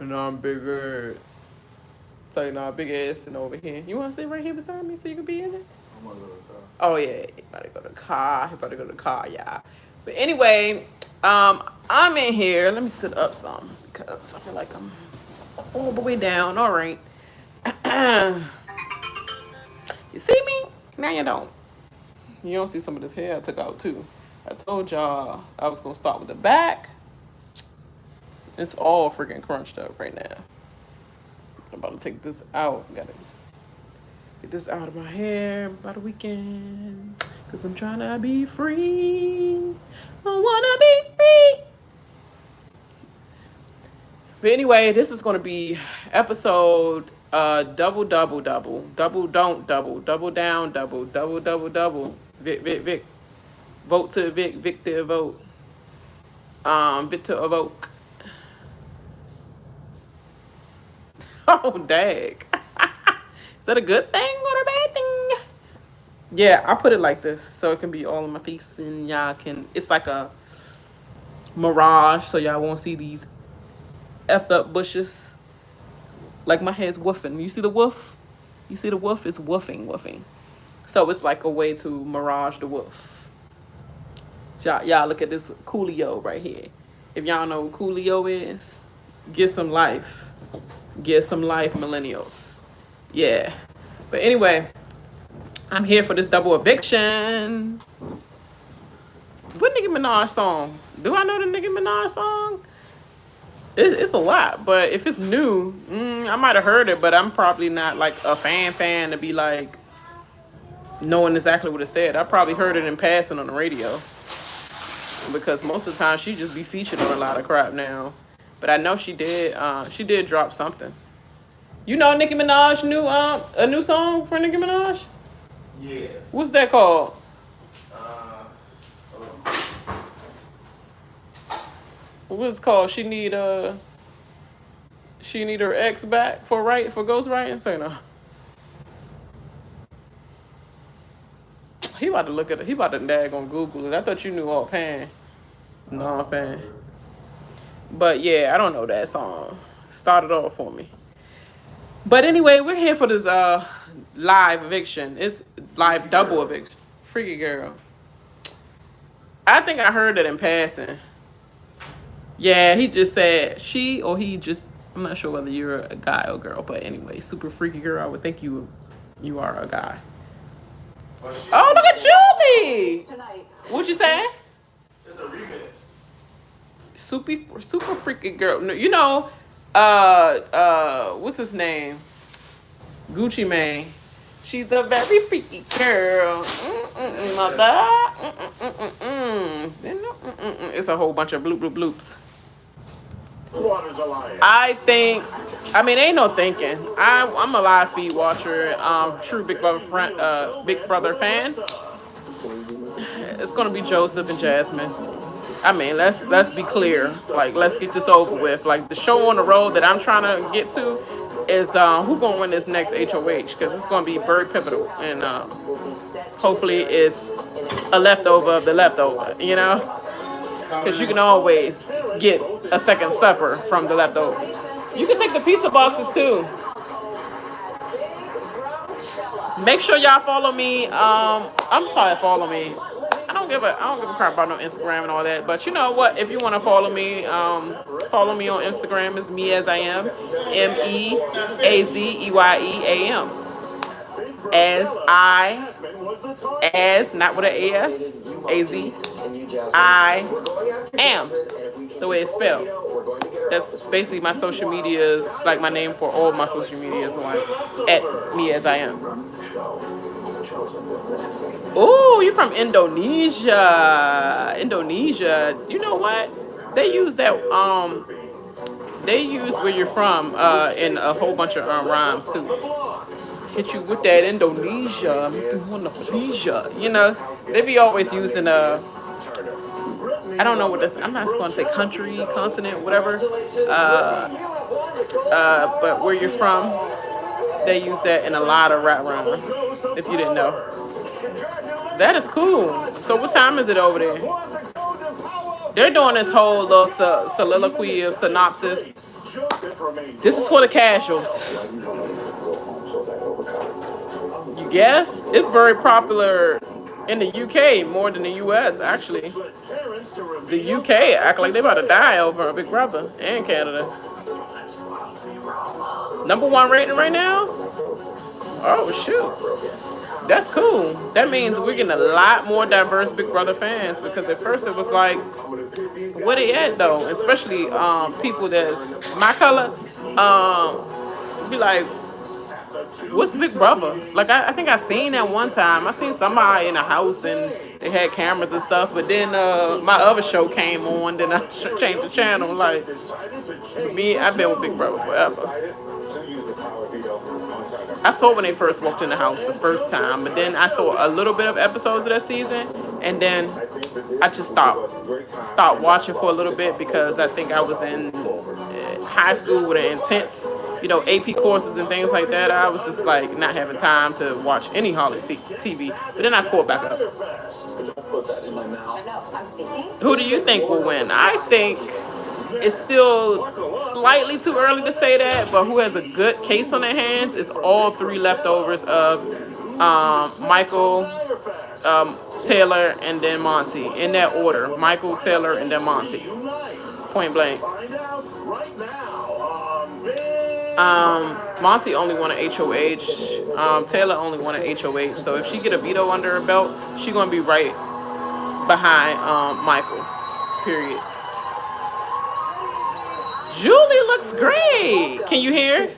And I'm bigger. So you know, big ass and over here. You want to sit right here beside me so you can be in it? I'm gonna go to the car. Oh yeah, he about to go to the car. He about to go to the car, y'all. But anyway, I'm in here. Let me sit up some because I feel like I'm all the way down. All right. You see me? Now you don't. You don't see some of this hair I took out too. I told y'all I was gonna start with the back. It's all freaking crunched up right now. I'm about to take this out. Gotta get this out of my hair by the weekend. Cause I'm trying to be free. I wanna be free. But anyway, this is gonna be episode double don't double down double. Vic. Vote to Vic, Vic to vote. Vic to evoke. Oh dag. Is that a good thing or a bad thing? Yeah, I put it like this so it can be all in my face and y'all can. It's like a mirage, so y'all won't see these effed up bushes. Like my hair's woofing. You see the woof? You see the woof? It's woofing. So it's like a way to mirage the woof. Y'all look at this Coolio right here. If y'all know who Coolio is, get some life. Get some life, millennials. Yeah. But anyway, I'm here for this double eviction. What Nicki Minaj song? Do I know the Nicki Minaj song? It's a lot, but if it's new, I might have heard it, but I'm probably not like a fan to be like knowing exactly what it said. I probably heard it in passing on the radio because most of the time she just be featured on a lot of crap now. But I know she did. She did drop something. You know Nicki Minaj a new song for Nicki Minaj? Yeah. What's that called? Uh, What's it called? She need her ex back for ghostwriting. Say no. He about to look at it. He about to daggone Google it. I thought you knew offhand. No, I'm fan. But yeah, I don't know that song. Start it off for me. But anyway, we're here for this live eviction. It's live double eviction. Freaky girl. I think I heard it in passing. Yeah, he just said she or he just. I'm not sure whether you're a guy or girl, but anyway, super freaky girl. I would think you are a guy. Oh, look at Julie! What you say? It's a remix. Super freaky girl. You know, what's his name? Gucci Mane. She's a very freaky girl. Mother. It's a whole bunch of bloops. I mean, ain't no thinking. I'm a live feed watcher. True Big Brother fan. It's gonna be Joseph and Jasmine. I mean, let's be clear. Like, let's get this over with. Like, the show on the road that I'm trying to get to is who gonna win this next HOH, because it's gonna be very pivotal, and hopefully it's a leftover of the leftover. You know, because you can always get a second supper from the leftovers. You can take the pizza boxes too. Make sure y'all follow me. Follow me. I don't give a crap about no Instagram and all that. But you know what? If you want to follow me on Instagram. It's me as I am, MEAZEYEAM. As not with an AS, AZ, I am the way it's spelled. That's basically my social medias, like my name for all my social medias, like at me as I am. Oh, you're from Indonesia. You know what? They use that they use where you're from in a whole bunch of rhymes too. Hit you with that Indonesia, you know. They be always using I don't know what this. I'm not going to say country, continent, whatever. But where you're from, they use that in a lot of rap rhymes. If you didn't know, that is cool. So what time is it over there? They're doing this whole little soliloquy of synopsis This is for the casuals. You guess? It's very popular in the UK more than the US, actually. The UK act like they about to die over Big Brother, and Canada. #1 rating right now? Oh, shoot. That's cool. That means we're getting a lot more diverse Big Brother fans, because at first it was like, where they at though? Especially people that's my color. Be like, what's Big Brother? Like, I think I seen that one time. I seen somebody in a house and they had cameras and stuff, but then my other show came on, then I changed the channel. Like, me, I've been with Big Brother forever. I saw when they first walked in the house the first time, but then I saw a little bit of episodes of that season, and then I just stopped watching for a little bit, because I think I was in high school with an intense, AP courses and things like that. I was just like not having time to watch any holiday TV. But then I caught back up. Who do you think will win? I think it's still slightly too early to say that, but who has a good case on their hands is all 3 leftovers of Michael, Taylor, and then Monty. In that order: Michael, Taylor, and then Monty. Point blank. Monty only won an HOH. Taylor only won an HOH. So if she get a veto under her belt, she gonna be right behind Michael. Period. Julie looks great. Can you hear?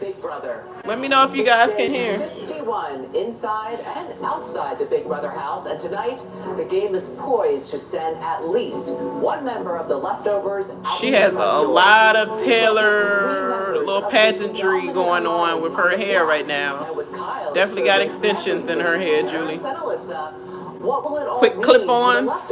Let me know if you guys can hear. 51 inside and outside the Big Brother house, and tonight the game is poised to send at least one member of the leftovers. She has a lot of Taylor little pageantry going on with her hair right now. Definitely got extensions in her hair, Julie. Quick clip-ons.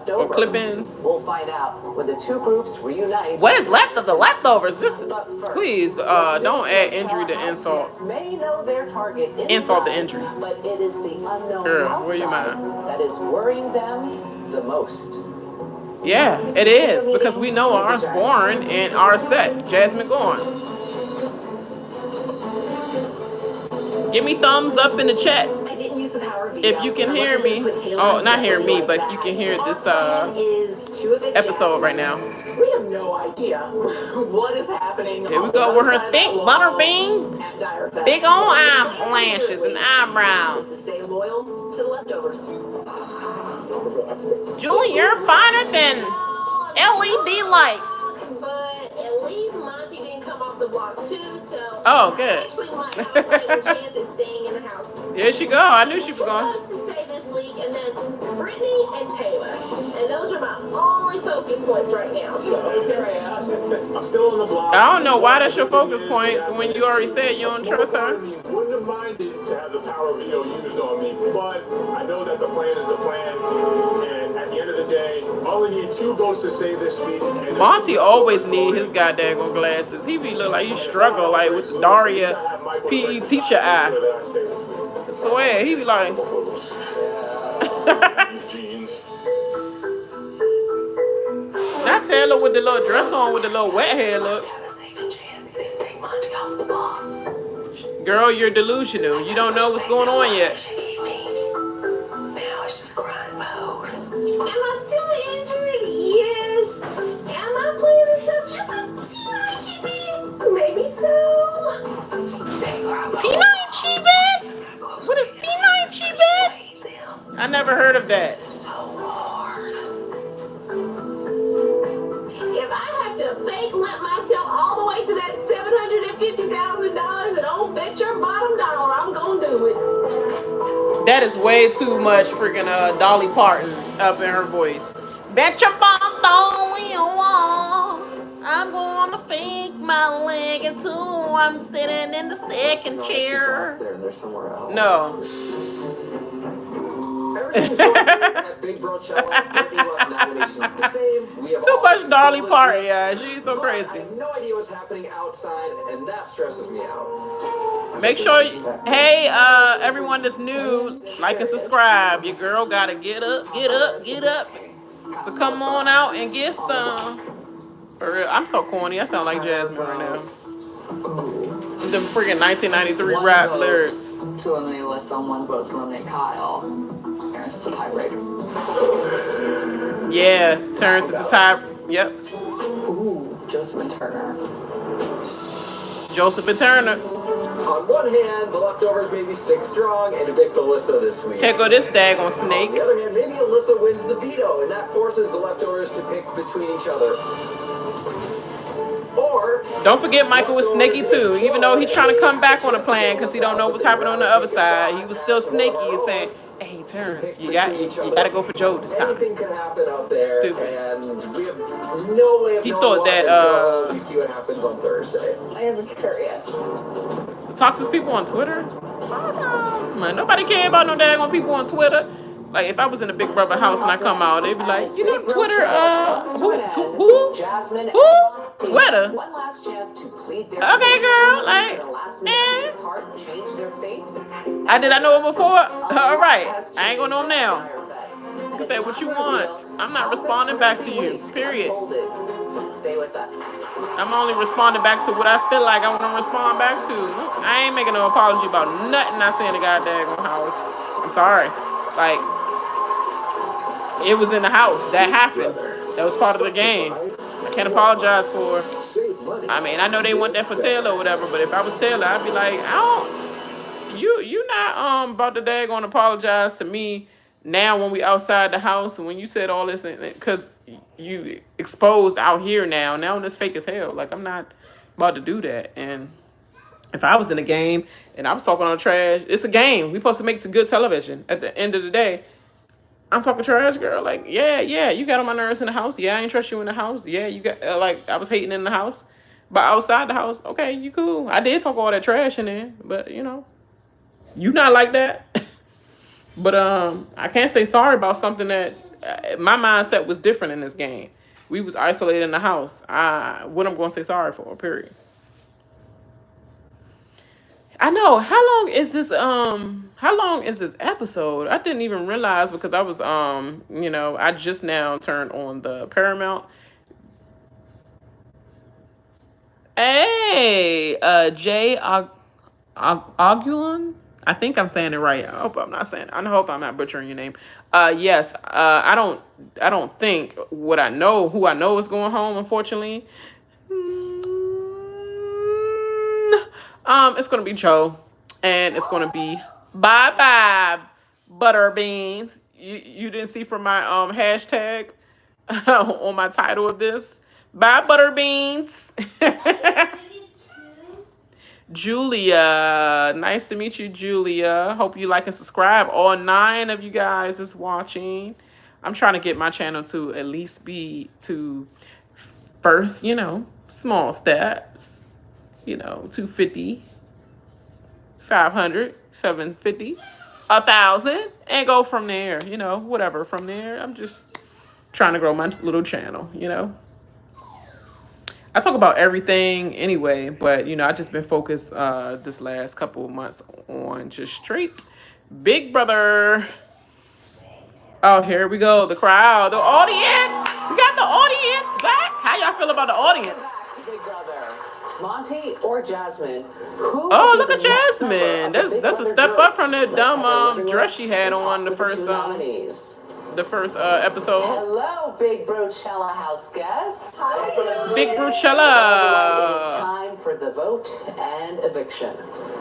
Or clip-ins. We'll find out when the 2 groups reunite. What is left of the leftovers? Just please don't add injury to insult. May know their target insult the injury. But it is the unknown Girl, where you mind? that is worrying them the most. Yeah, it is, because we know ours born and ours set. Jasmine gone. Give me thumbs up in the chat if you can hear me. Oh, not hear me, but you can hear this episode right now. We have no idea what is happening. Here we go with her thick butterbean, big on eyelashes and eyebrows. Stay loyal to the leftovers. Julie, you're finer than LED lights. But at least Monty didn't come off the block too, so oh, good. actually might have a fighting chance at staying in the house. There she go. I knew she was going. To stay this week, and that's Brittany and Taylor, and those are my only focus points right now. So here I am. I'm still on the block. I don't know why that's your focus points when you already said you don't trust her. Wouldn't have minded to have the power veto used on me, but I know that the plan is the plan, and at the end of the day, only need 2 votes to stay this week. Monty always need his goddamn glasses. He be look like he struggle like with Daria PE teacher eye. I swear, he be like. Not Taylor with the little dress on with the little wet hair look. Girl, you're delusional. You don't know what's going on yet. Now it's just grind mode. Am I still injured? Yes. Am I playing this up just a teeny bit? Maybe so. T9 Chibet? What is T9 Chibet? I never heard of that. If I have to fake limp myself all the way to that $750,000 and don't bet your bottom dollar I'm gonna do it. That is way too much freaking Dolly Parton up in her voice. Bet your bottom dollar you want. I'm gonna fake my leg until I'm sitting in the second chair. They're somewhere else. No. Too much Dolly Parton, yeah. She's so crazy. I have no idea what's happening outside, and that stresses me out. Make sure, hey, everyone that's new, like and subscribe. Your girl gotta get up, get up, get up. So come on out and get some. For real. I'm so corny. I sound like Jasmine right now. Ooh. The freaking 1993 One rap vote lyrics. to eliminate Alyssa, 1 vote to eliminate Kyle. Terrence, it's a tiebreaker. Yeah, Terrence at the top. Yep. Ooh, Joseph and Turner. Joseph and Turner. On one hand, the leftovers maybe stick strong and evict Alyssa this week. Here go this daggone On snake. the other hand, maybe Alyssa wins the veto, and that forces the leftovers to pick between each other. Or Don't forget Michael was snaky too. Even though he's trying to come back on the plan because he don't know what's happening on the other side, he was still snaky and saying, "Hey, Terrence, you got to go for Joe this time." anything can happen out there, Stupid. and we have no way of He knowing thought why that, until we see what happens on Thursday. I am curious. Talk to people on Twitter. Man, nobody care about no daggone people on Twitter. Like if I was in a Big Brother house and I come out, they'd be like, "You know, Twitter, who? Jasmine Who? Twitter? One last chance to plead their Okay, case. girl, like, The last minute part change their fate. I know it before. All right, I ain't gonna know him now. You can say what you want. I'm not responding back to you. Period. Stay with us. I'm only responding back to what I feel like I want to respond back to. I ain't making no apology about nothing I say in the goddamn house. I'm sorry. Like, it was in the house. That happened. That was part of the game. I can't apologize for. I mean, I know they want that for Taylor or whatever, but if I was Taylor, I'd be like, you not about to daggone apologize to me now when we outside the house and when you said all this, because you exposed out here now it's fake as hell. Like, I'm not about to do that. And if I was in a game and I was talking on trash, it's a game. We supposed to make it to good television. At the end of the day, I'm talking trash, girl. Like, yeah, you got on my nerves in the house. Yeah, I ain't trust you in the house. Yeah, you got like I was hating in the house, but outside the house, okay, you cool. I did talk all that trash in there, but you not like that. But I can't say sorry about something that my mindset was different in this game. We was isolated in the house. What I'm going to say sorry for, period. I know. How long is this episode? I didn't even realize because I was I just now turned on the Paramount. Hey, Jay Ogulon. I think I'm saying it right. I hope I'm not butchering your name. Yes. I don't think who I know is going home, unfortunately. It's gonna be Joe, and it's gonna be ByeButterBeans. You didn't see from my hashtag on my title of this. ByeButterBeans. Julia, nice to meet you, Julia. Hope you like and subscribe. All 9 of you guys is watching. I'm trying to get my channel to at least be to first, small steps. 250, 500, 750, 1,000, and go from there. Whatever from there. I'm just trying to grow my little channel. I talk about everything anyway, but I just been focused this last couple of months on just straight Big Brother. Oh, here we go. The crowd, the audience. We got the audience back. How y'all feel about the audience? Big Brother, Monty or Jasmine? Oh, look at Jasmine. That's a step up from the dumb dress she had on the first episode. Hello, Big Brochella house guests. Big It's Brochella. time for the vote and eviction.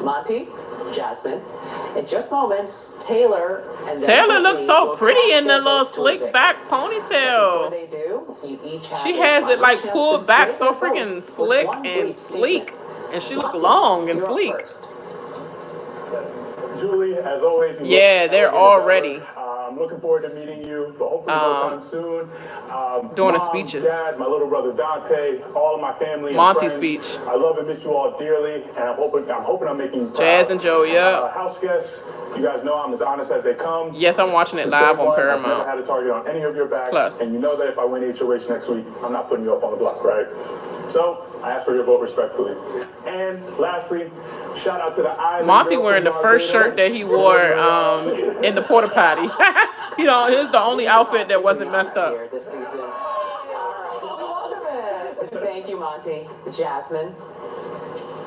Monty, Jasmine, in just moments, Taylor and then Taylor Whitney looks so will pretty cast in the their little votes to slick evict. back Before ponytail. they do, you each have She a has it final like chance pulled to back sway so their freaking votes with slick one and brief sleek. statement. And she look Monty, long and you're up sleek. first. Julie, as always, you Yeah, look they're elegant as already ever. I'm looking forward to meeting you, but hopefully no time soon. doing the Mom, speeches. Dad, my little brother Dante, all of my family and Monty's friends. speech. I love and miss you all dearly, and I'm hoping I'm making you proud. Jazz and Joe, yeah. House guests, you guys know I'm as honest as they come. Yes, I'm watching it Since live day on one, I've never Paramount. had a target on any of your backs, Plus. and you know that if I win HOH next week, I'm not putting you up on the block, right? So I ask for your vote respectfully. And lastly, shout out to the island. Monty girl wearing the from first shirt Barbados. that he wore in the porta potty. Here's the only outfit that wasn't messed up. Here this season. All right, welcome in. Monty. Jasmine.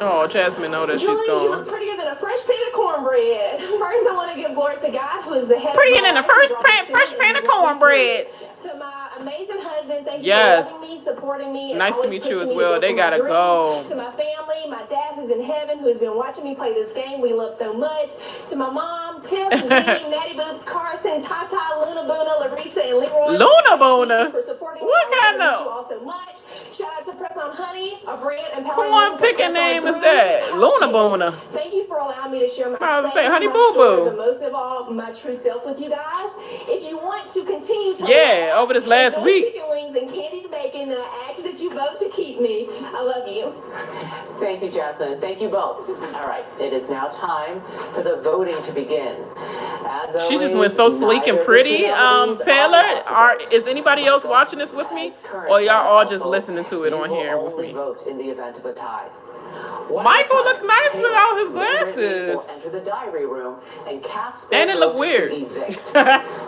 Oh, Jasmine, know that she's Julie, you gone. look prettier than a fresh pan of cornbread. First, I want to give glory to God, who is the head Prettier of my than the life, first who brought me to fresh him pan and of brought me cornbread. through. To my amazing husband, thank you Yes. for loving me, supporting me, and Nice to always meet you pushing as me well. to go They for my gotta dreams. go. To my family, my dad who's in heaven, who has been watching me play this game we love so much. To my mom, Tiff, Zane, Natty Boobs, Carson, Tata, Luna Boona, Larissa, and Leroy. Luna Thank you Boona. for supporting me. What I love kind and miss of you all so much. Shout out to Press On Honey, a brand empowering corn women to picking press on name is through that? house Luna heels. Boona. Thank you for allowing me to share my I was space, saying, Honey my Boo story, Boo. but most of all, my true self with you guys. If you want to continue to Yeah, laugh, over this last enjoy week. chicken wings and candied bacon, then I ask that you vote to keep me. I love you. Thank you, Jasmine. Thank you both. All right, it is now time for the voting to begin. As She just always, went so sleek and neither of the pretty. two nominees Taylor, are allowed to vote. is anybody else watching this with me? As current Or y'all all just household, listening to it you on will here with only me? vote in the event of a tie. One Michael at a time, looked nice Taylor, without his then Brittany glasses. will enter the diary room and cast their And it looked vote weird. to evict.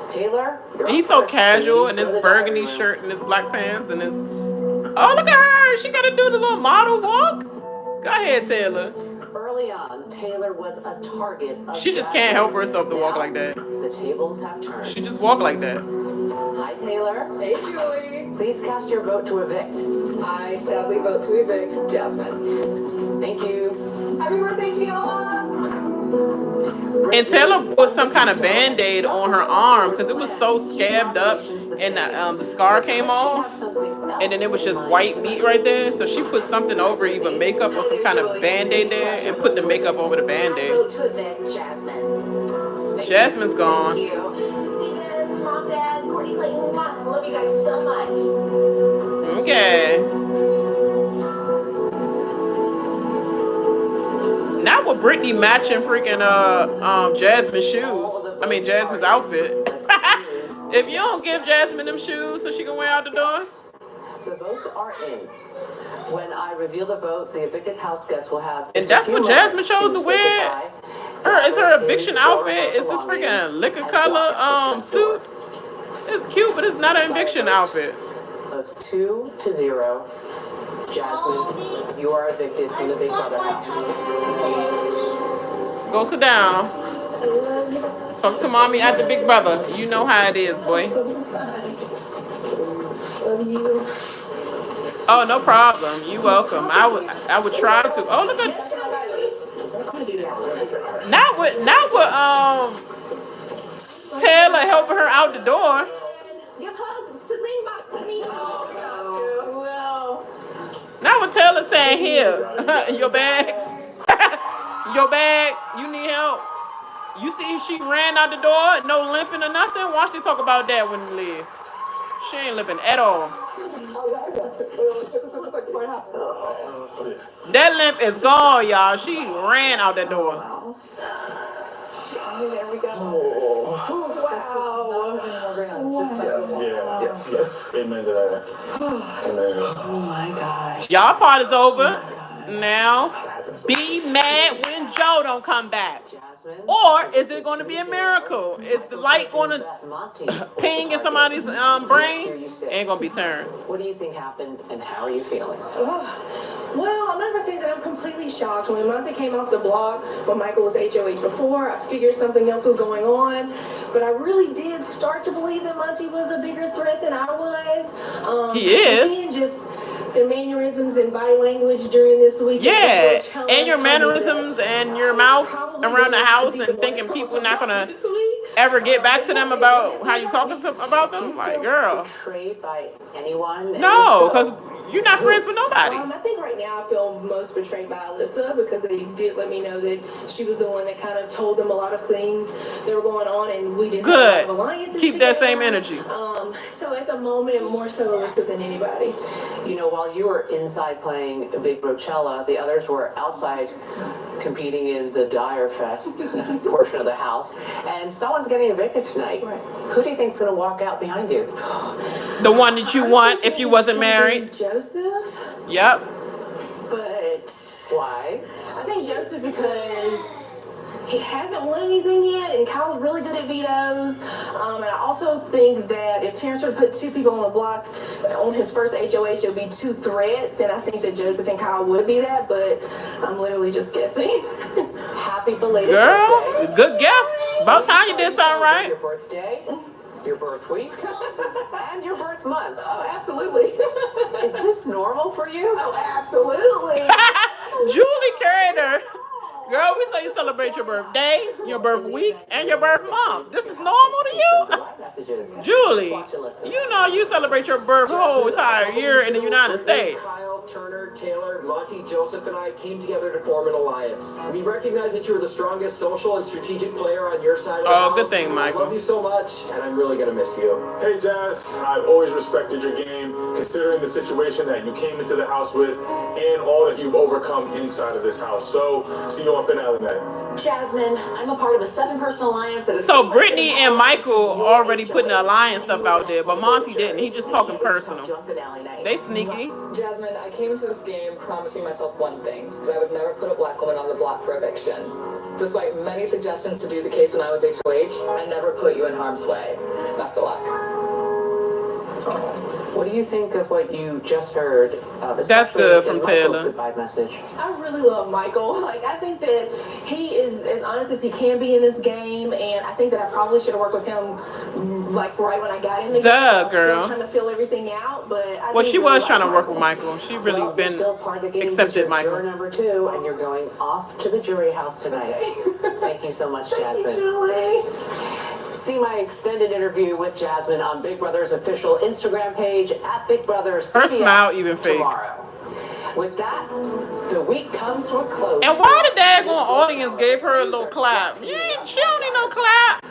Taylor, you're He's up so first. casual Please in go his to the diary burgundy room. shirt and his black pants and his... Oh, look at her. She got to do the little model walk. Go ahead, Taylor. Early on, Taylor was a target of She just can't help Jasmine's. herself to walk Now, like that. The tables have She turned. just walk like that. Hi, Taylor. Hey, Julie. Please cast your vote to evict. I sadly vote to evict Jasmine. Thank you. Happy birthday, Sheila. And Taylor put some kind of Band-Aid on her arm because it was so scabbed up and the scar came off. And then it was just white meat right there. So she put something over, either makeup or some kind of Band-Aid there, and put the makeup over the I Band-Aid. vote to evict Jasmine. Jasmine's gone. Thank you. Steven, Mom, Dad, Courtney, Clayton, I love you guys so much. Okay. Now with Brittany matching freaking Jasmine's shoes. I mean Jasmine's outfit. If you don't give Jasmine them shoes so she can wear out the door. The votes are in. When I reveal the vote, the evicted house guests will have. And that's what Jasmine chose to wear. Is her eviction outfit? Is this freaking liquor color suit? It's cute, but it's not an eviction outfit. Of 2-0, Jasmine, you are evicted from the Big Brother house. Go sit down. Talk to mommy at the Big Brother. You know how it is, boy. Love you. Oh, no problem. You welcome. I would try to. Oh, look at not with Taylor helping her out the door. Give hugs to Zing back to me. Not with Taylor saying, here, your bags. Your bag, you need help. You see she ran out the door, no limping or nothing. Watch they talk about that when we leave. She ain't limping at all. That limp is gone, y'all. She ran out that door. There we go. Yes. Amen to that. Amen. Oh my gosh. Y'all part is over. Now, be mad when Joe don't come back. Jasmine, Or is it going to be a miracle? Is the light going to ping in somebody's brain? Ain't going to be Terrence. What do you think happened and how are you feeling? Well, I'm not gonna say that I'm completely shocked. When Monty came off the block, when Michael was HOH before, I figured something else was going on. But I really did start to believe that Monty was a bigger threat than I was. He is. And just the mannerisms and body language during this week. Yeah, and your mannerisms and your mouth around the house and thinking people not going to ever get back to them about how you talking about them. Like, girl. Betrayed by anyone? No, because you're not friends with nobody. I think right now I feel most betrayed by Alyssa because they did let me know that she was the one that kind of told them a lot of things that were going on, and we didn't have a lot of alliances Keep that together. same energy. So at the moment, more so Alyssa than anybody. You know, while you were inside playing Big Rochella, the others were outside competing in the Dyer Fest portion of the house, and someone's getting evicted tonight. Right. Who do you think's going to walk out behind you? The one that you want if you wasn't married. Joseph, Yep. but Why? I think Joseph because he hasn't won anything yet, and Kyle's really good at vetoes. And I also think that if Terrence were to put two people on the block, on his first HOH, it'll be 2 threads, and I think that Joseph and Kyle would be that, but I'm literally just guessing. Happy belated Girl, birthday. good guess. About time you did something right. Your birthday, your birth week, and your birth month. Oh, absolutely. Is this normal for you? Oh, absolutely. Julie carried her. Girl, we say you celebrate your birthday, your birth week, and your birth month. This is normal to you? Messages. Julie, Watch and listen. you know you celebrate your birth whole entire year in the United States. Kyle, Turner, Taylor, Monty, Joseph, and I came together to form an alliance. We recognize that you're the strongest social and strategic player on your side of the house. Oh, good thing, I Michael. love you so much, and I'm really gonna miss you. Hey Jazz, I've always respected your game, considering the situation that you came into the house with and all that you've overcome inside of this house. So, see you on finale night. Jasmine, I'm a part of a 7-person alliance that is So Brittany and Michael already putting the alliance stuff out there, but Monty didn't. He just talking personal. They sneaky. Jasmine, I came into this game promising myself one thing, that I would never put a black woman on the block for eviction. Despite many suggestions to do the case when I was HOH, I never put you in harm's way. Best of luck. What do you think of what you just heard? That's good from Taylor. Goodbye message. I really love Michael. Like, I think that he is as honest as he can be in this game, and I think that I probably should have worked with him, like, right when I got in the game. I was girl. still trying to fill everything out, but I Well, did she really was trying to like work with Michael. She really Well, been still part of the game because accepted you're Michael. Juror number 2, and you're going off to the jury house tonight. Thank you so much, Thank you, Jasmine. Julie. See my extended interview with Jasmine on Big Brother's official Instagram page at Big Brother's Her CBS smile even fake. tomorrow. With that, the week comes to a close. And why the daggone audience gave her a little clap? She don't need no clap.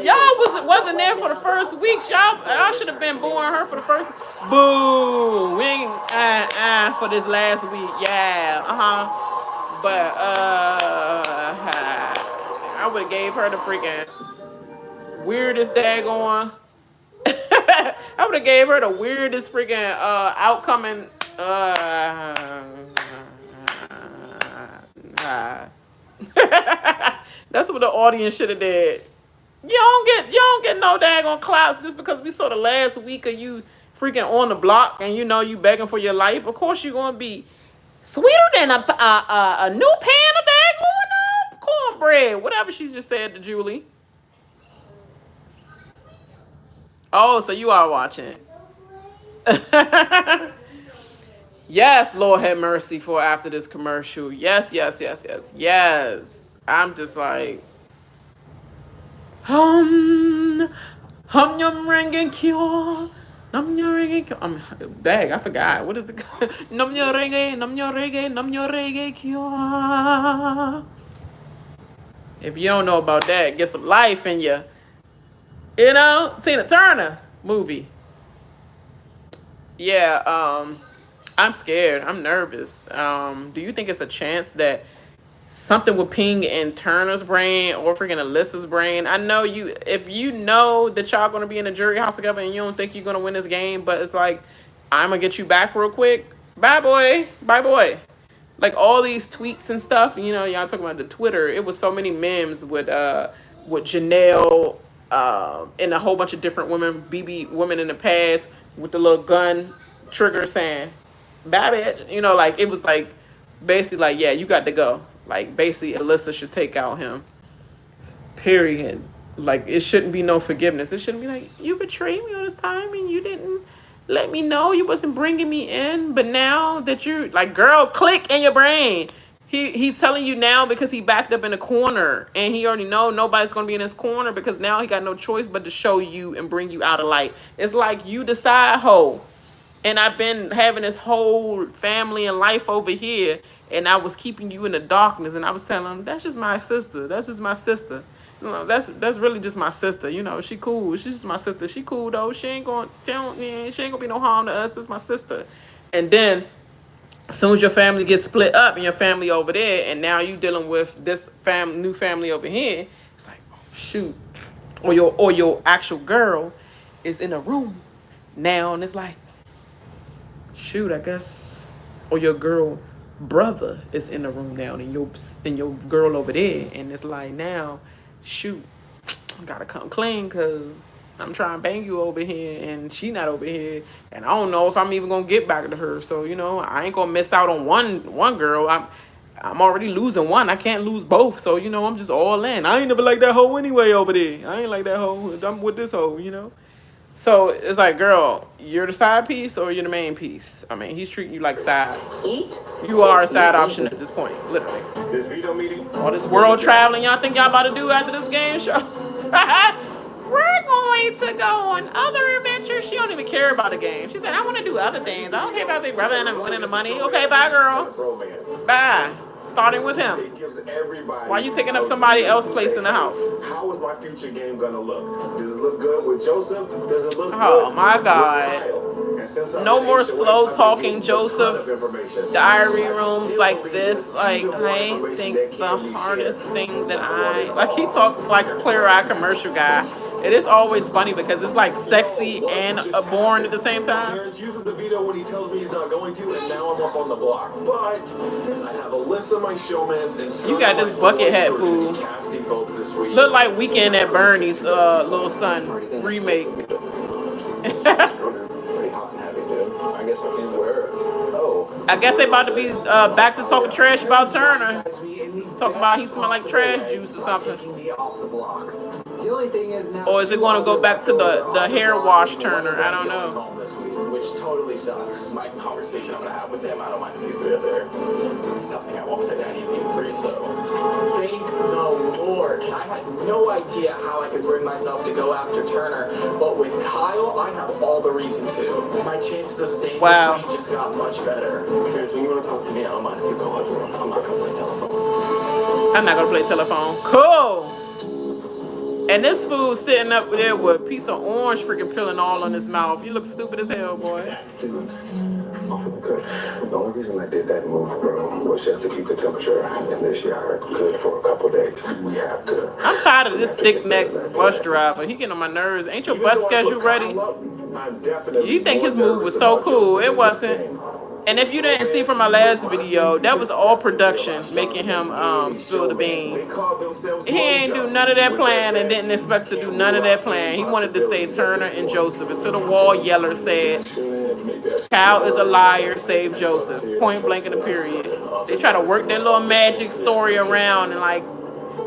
Y'all wasn't there for the first week. Y'all should have been booing her for the first. Boo! We ain't for this last week. Yeah, But I would have gave her the freaking weirdest daggone. I would have gave her the weirdest freaking outcoming. That's what the audience should have did. You don't get no daggone clouds just because we saw the last week of you freaking on the block and you know you begging for your life. Of course you're gonna be sweeter than a new pan of daggone cornbread. Whatever she just said to Julie. Oh, so you are watching. Yes, Lord have mercy for after this commercial. Yes. I'm just like, yum ringing cure. Dang, I forgot. What is it? Num your reggae cure. If you don't know about that, get some life in you. You know, Tina Turner movie. Yeah, I'm scared. I'm nervous. Do you think it's a chance that something will ping in Turner's brain or freaking Alyssa's brain? I know if you know that y'all gonna be in a jury house together and you don't think you're gonna win this game, but it's like, I'm gonna get you back real quick. Bye boy. Like all these tweets and stuff, you know, y'all talking about the Twitter. It was so many memes with Janelle and a whole bunch of different women, women in the past with the little gun trigger saying, bye bitch. You know, like it was like basically like, yeah, you got to go. Like basically Alyssa should take out him. Period. Like it shouldn't be no forgiveness. It shouldn't be like, you betrayed me all this time and you didn't let me know, you wasn't bringing me in, but now that you're like, girl, click in your brain. He's telling you now because he backed up in a corner and he already know nobody's gonna be in his corner because now he got no choice but to show you and bring you out of light. It's like you decide, ho. And I've been having this whole family and life over here, and I was keeping you in the darkness, and I was telling him, that's just my sister. That's just my sister. You know, that's really just my sister. You know, she cool. She's just my sister. She cool though. She ain't gonna be no harm to us. It's my sister. And then as soon as your family gets split up and your family over there, and now you dealing with this new family over here, it's like, oh, shoot. Or your actual girl is in a room now, and it's like, shoot, I guess. Or your girl brother is in the room now, and your girl over there, and it's like now, shoot, I gotta come clean because I'm trying to bang you over here, and she not over here, and I don't know if I'm even gonna get back to her. So you know, I ain't gonna miss out on one girl. I'm already losing one. I can't lose both. So you know, I'm just all in. I ain't never like that hoe anyway over there. I ain't like that hoe. I'm with this hoe. You know. So it's like, girl, you're the side piece or you're the main piece. I mean, he's treating you like side. Eat. You are a side option at this point, literally. This veto meeting. All this world traveling y'all think y'all about to do after this game show? We're going to go on other adventures. She don't even care about the game. She said, I want to do other things. I don't care about Big Brother and winning the money. Okay, bye, girl. Bye. Starting with him. Why you taking up somebody else's place in the house? How is my future game gonna look? Does it look good with Joseph? Does it look Oh good my with God. Kyle? No more slow talking Joseph diary rooms like this. Like, I think the hardest thing that like he talked like a Clear Eye commercial guy. It is always funny because it's like sexy and boring at the same time. Terrence uses the veto when he tells me he's not going to, and now I'm up on the block. But I have Alyssa, my showmans, and You got this bucket hat fool. casting votes this week. Look like Weekend at Bernie's little son remake. Pretty hot and heavy, dude. I guess we can wear it. Oh. I guess they about to be back to talking trash about Turner. Talking about he smell like trash juice or something. The only thing is now, Or is it going to go back to the hair wash Turner? I don't know. this week, which totally sucks. My conversation I'm gonna have with him, I don't mind if you three are there. It's nothing I won't say to any of you three, so. Thank the Lord. I had no idea how I could bring myself to go after Turner, but with Kyle, I have all the reason to. My chances of staying Wow. this week just got much better. Terrence, when you wanna talk to me, I don't mind if you call everyone. I'm not gonna play telephone. I'm not going to play telephone. Cool. And this fool sitting up there with a piece of orange freaking peeling all on his mouth. You look stupid as hell, boy. Dude, I'm feeling good. The only reason I did that move, bro, was just to keep the temperature in this yard good for a couple days. We have to. I'm tired of this thick neck bus driver. He getting on my nerves. Ain't your bus schedule ready? You think his move was so cool. It wasn't. And if you didn't see from my last video, that was all production making him spill the beans. He ain't do none of that plan and didn't expect to do none of that plan. He wanted to say Turner and Joseph until the wall yeller said, Kyle is a liar, save Joseph. Point blank in the period. They try to work their little magic story around and like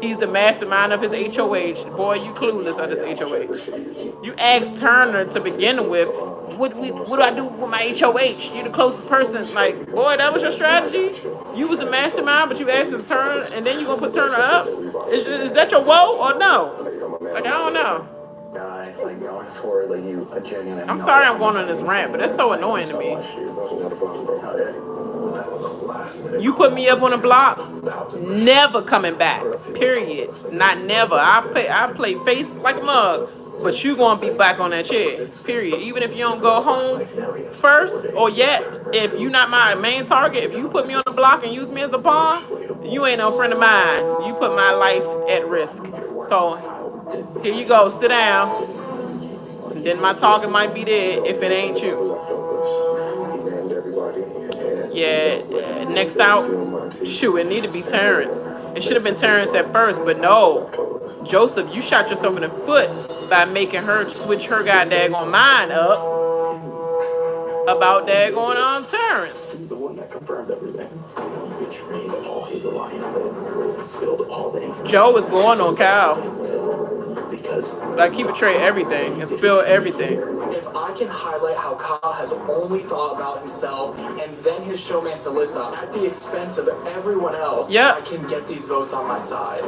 he's the mastermind of his HOH. Boy, you clueless of this HOH. You asked Turner to begin with, what do I do with my HOH? You the closest person. Like, boy, that was your strategy? You was the mastermind, but you asked him Turner, and then you gonna put Turner up? Is that your woe or no? Like, I don't know. Guy, like going forward, like you genuinely. I'm sorry I'm going on this rant, but that's so annoying to me. You put me up on a block, never coming back. Period. Not never. I play face like a mug. But you gonna be back on that chair, period. Even if you don't go home first or yet, if you not my main target, if you put me on the block and use me as a pawn, you ain't no friend of mine. You put my life at risk. So here you go, sit down. And then my talking might be there if it ain't you. Yeah, next out, shoot, it need to be Terrence. It should have been Terrence at first, but no. Joseph, you shot yourself in the foot by making her switch her goddamn mind up about daggone Terrence. The one that confirmed everything. He betrayed all his alliances and spilled all the information. Joe is going on Kyle. Because Like he betrayed everything and spilled everything. If I can highlight how Kyle has only thought about himself and then his showman to Alyssa at the expense of everyone else, Yep. I can get these votes on my side.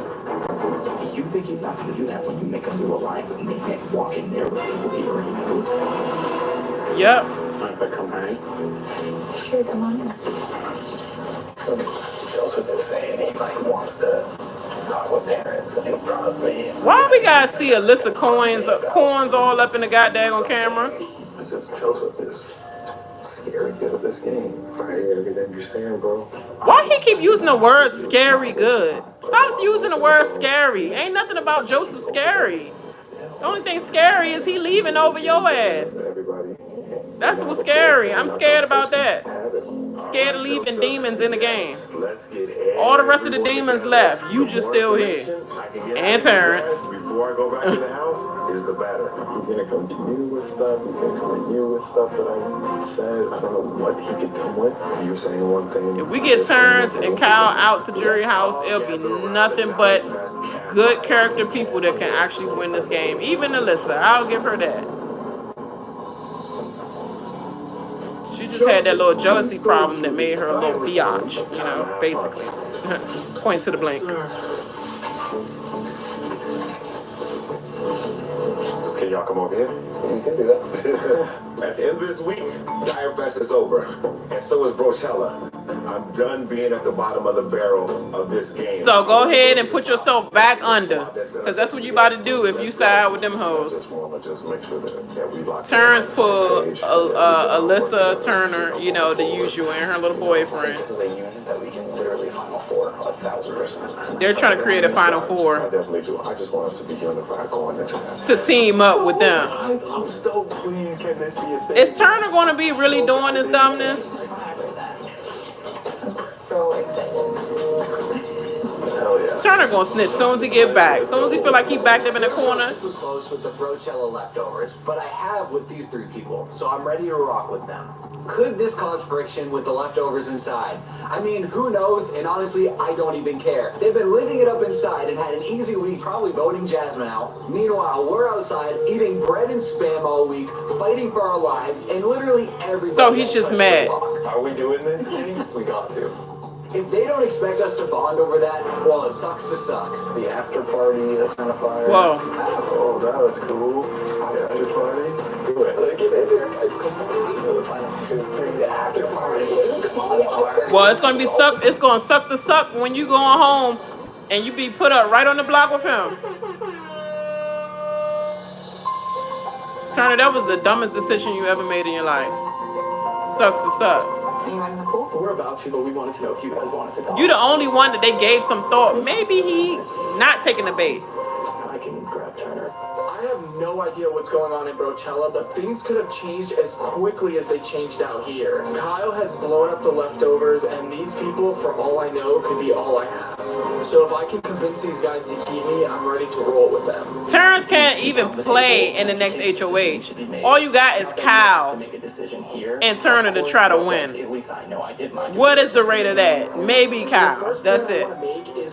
you think he's not going to do that when you make a new alliance and they can't walk in there with people he already knows? Yep. Mind if I come hang? Sure, come on in. Joseph is saying he wants to talk with parents in front of me. Why we gotta see Alyssa coins all up in the goddamn camera? Since Joseph is scary good at this game. I can understand, bro. Why he keep using the word scary good? Stop using the word scary. Ain't nothing about Joseph scary. The only thing scary is he leaving over your ass. Everybody. That's what's scary. I'm scared about that. Have it. scared of leaving demons in the game. Let's get All the rest of the everyone demons together. left. You The just more still here. information I can get And out of these Terrence. guys before I go back to the house is the better. He's gonna come to you with stuff. He's gonna come to you with stuff that I said. I don't know what he could come with. You're saying one thing. If we get Terrence and Kyle out to jury house, it'll be nothing but good character people that can actually win this game. Even Alyssa, I'll give her that. She just had that little jealousy problem that made her a little biatch, you know, basically. Point to the blank. Can y'all come over here? You can do that. At the end of this week, Dire Fest is over, and so is Brochella. I'm done being at the bottom of the barrel of this game. So go ahead and put yourself back under, because that's what you about to do if you side with them hoes. Just make sure that we lock Terrence put Alyssa Turner, you know, the usual, and her little boyfriend. This is a unit that we can literally Final Four 1,000%. They're trying to create a Final I Four definitely do. I just want us to be unified going into that. to team up with them. I'm so pleased. Can this be a thing? Is Turner going to be really doing this dumbness? 100%. I'm so excited. Hell yeah. Turner going to snitch soon as he get back. Soon as he feel like he backed up in the corner. Super close with the Brochella leftovers, but I have with these three people, so I'm ready to rock with them. Could this cause friction with the leftovers inside? I mean, who knows? And honestly, I don't even care. They've been living it up inside and had an easy week, probably voting Jasmine out. Meanwhile, we're outside eating bread and spam all week, fighting for our lives, and literally everybody. So he's just mad. Are we doing this thing? We got to. If they don't expect us to bond over that, well, it sucks to suck. The after party that's on fire. Whoa. Oh, that was cool. The after party. Do it. Like, get in there. Come on. 1, 2, 3. The after party. Come on. Well, it's going to be suck. It's going to suck the suck when you going home and you be put up right on the block with him. Turner, that was the dumbest decision you ever made in your life. Sucks to suck. Are you in the pool? We're about to, but we wanted to know if you guys wanted to go. You the only one that they gave some thought. Maybe he not taking the bait. I can grab Turner. I have no idea what's going on in Brochella, but things could have changed as quickly as they changed out here. Kyle has blown up the leftovers, and these people, for all I know, could be all I have. So if I can convince these guys to keep me, I'm ready to roll with them. Terrence can't even play in the next HOH. All you got is Kyle and Turner to try to win. What is the rate of that? Maybe Kyle. That's it.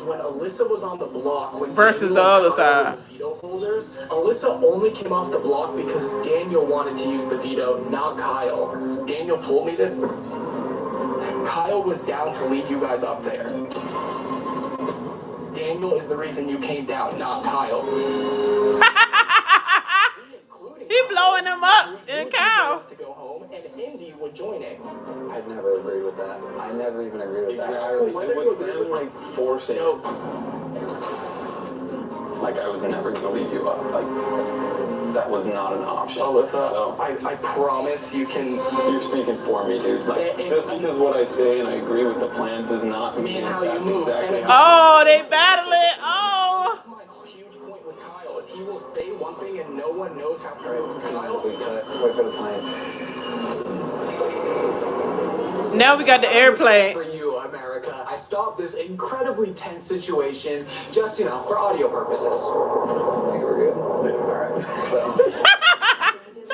When Alyssa was on the block Versus the other side. Veto holders, Alyssa only came off the block because Daniel wanted to use the veto, not Kyle. Daniel told me this. Kyle was down to leave you guys up there. Daniel is the reason you came down, not Kyle. He blowing him up and Kyle. To go home, and Indy would join it. I'd never agree with that. I never even agree with that. Exactly. Whether you agree with Like forcing. No, Like, I was never gonna leave you up. Like, that was not an option. Alyssa, So, I promise you can. you're speaking for me, dude. Like, just because what I say and I agree with the plan does not mean how you that's move. exactly how. Oh, they battle it. Oh. That's my huge point with Kyle is he will say one thing and no one knows how to use Kyle. We cut. Wait for the plan. Now we got the airplane. For you, America, I stopped this incredibly tense situation just, for audio purposes. I think we're good. Yeah, alright. So,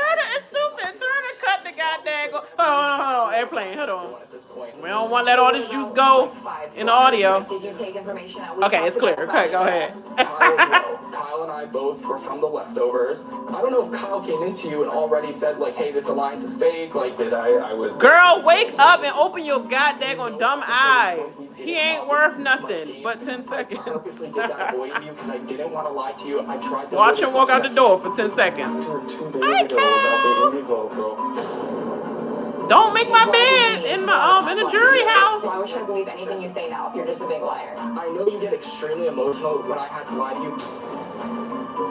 Turner is stupid. Turner cut the goddamn. Hold on. Airplane. Hold on. At this point, We don't want to let all this juice go in the audio. Did you take information that we Okay, it's clear. Okay, go ahead. Kyle and I both were from the leftovers. I don't know if Kyle came into you and already said, like, hey, this alliance is fake. Like, did I was. Girl, wake up and open your goddamn dumb eyes. He ain't worth nothing but 10 I seconds. purposely did that avoiding you because I didn't want to lie to you. I tried to Watch him walk out the door for 10 seconds. 2 days ago about the Indie vote, bro. Don't make my bed in the jury house. Why would you try to believe anything you say now if you're just a big liar? I know you get extremely emotional when I had to lie to you.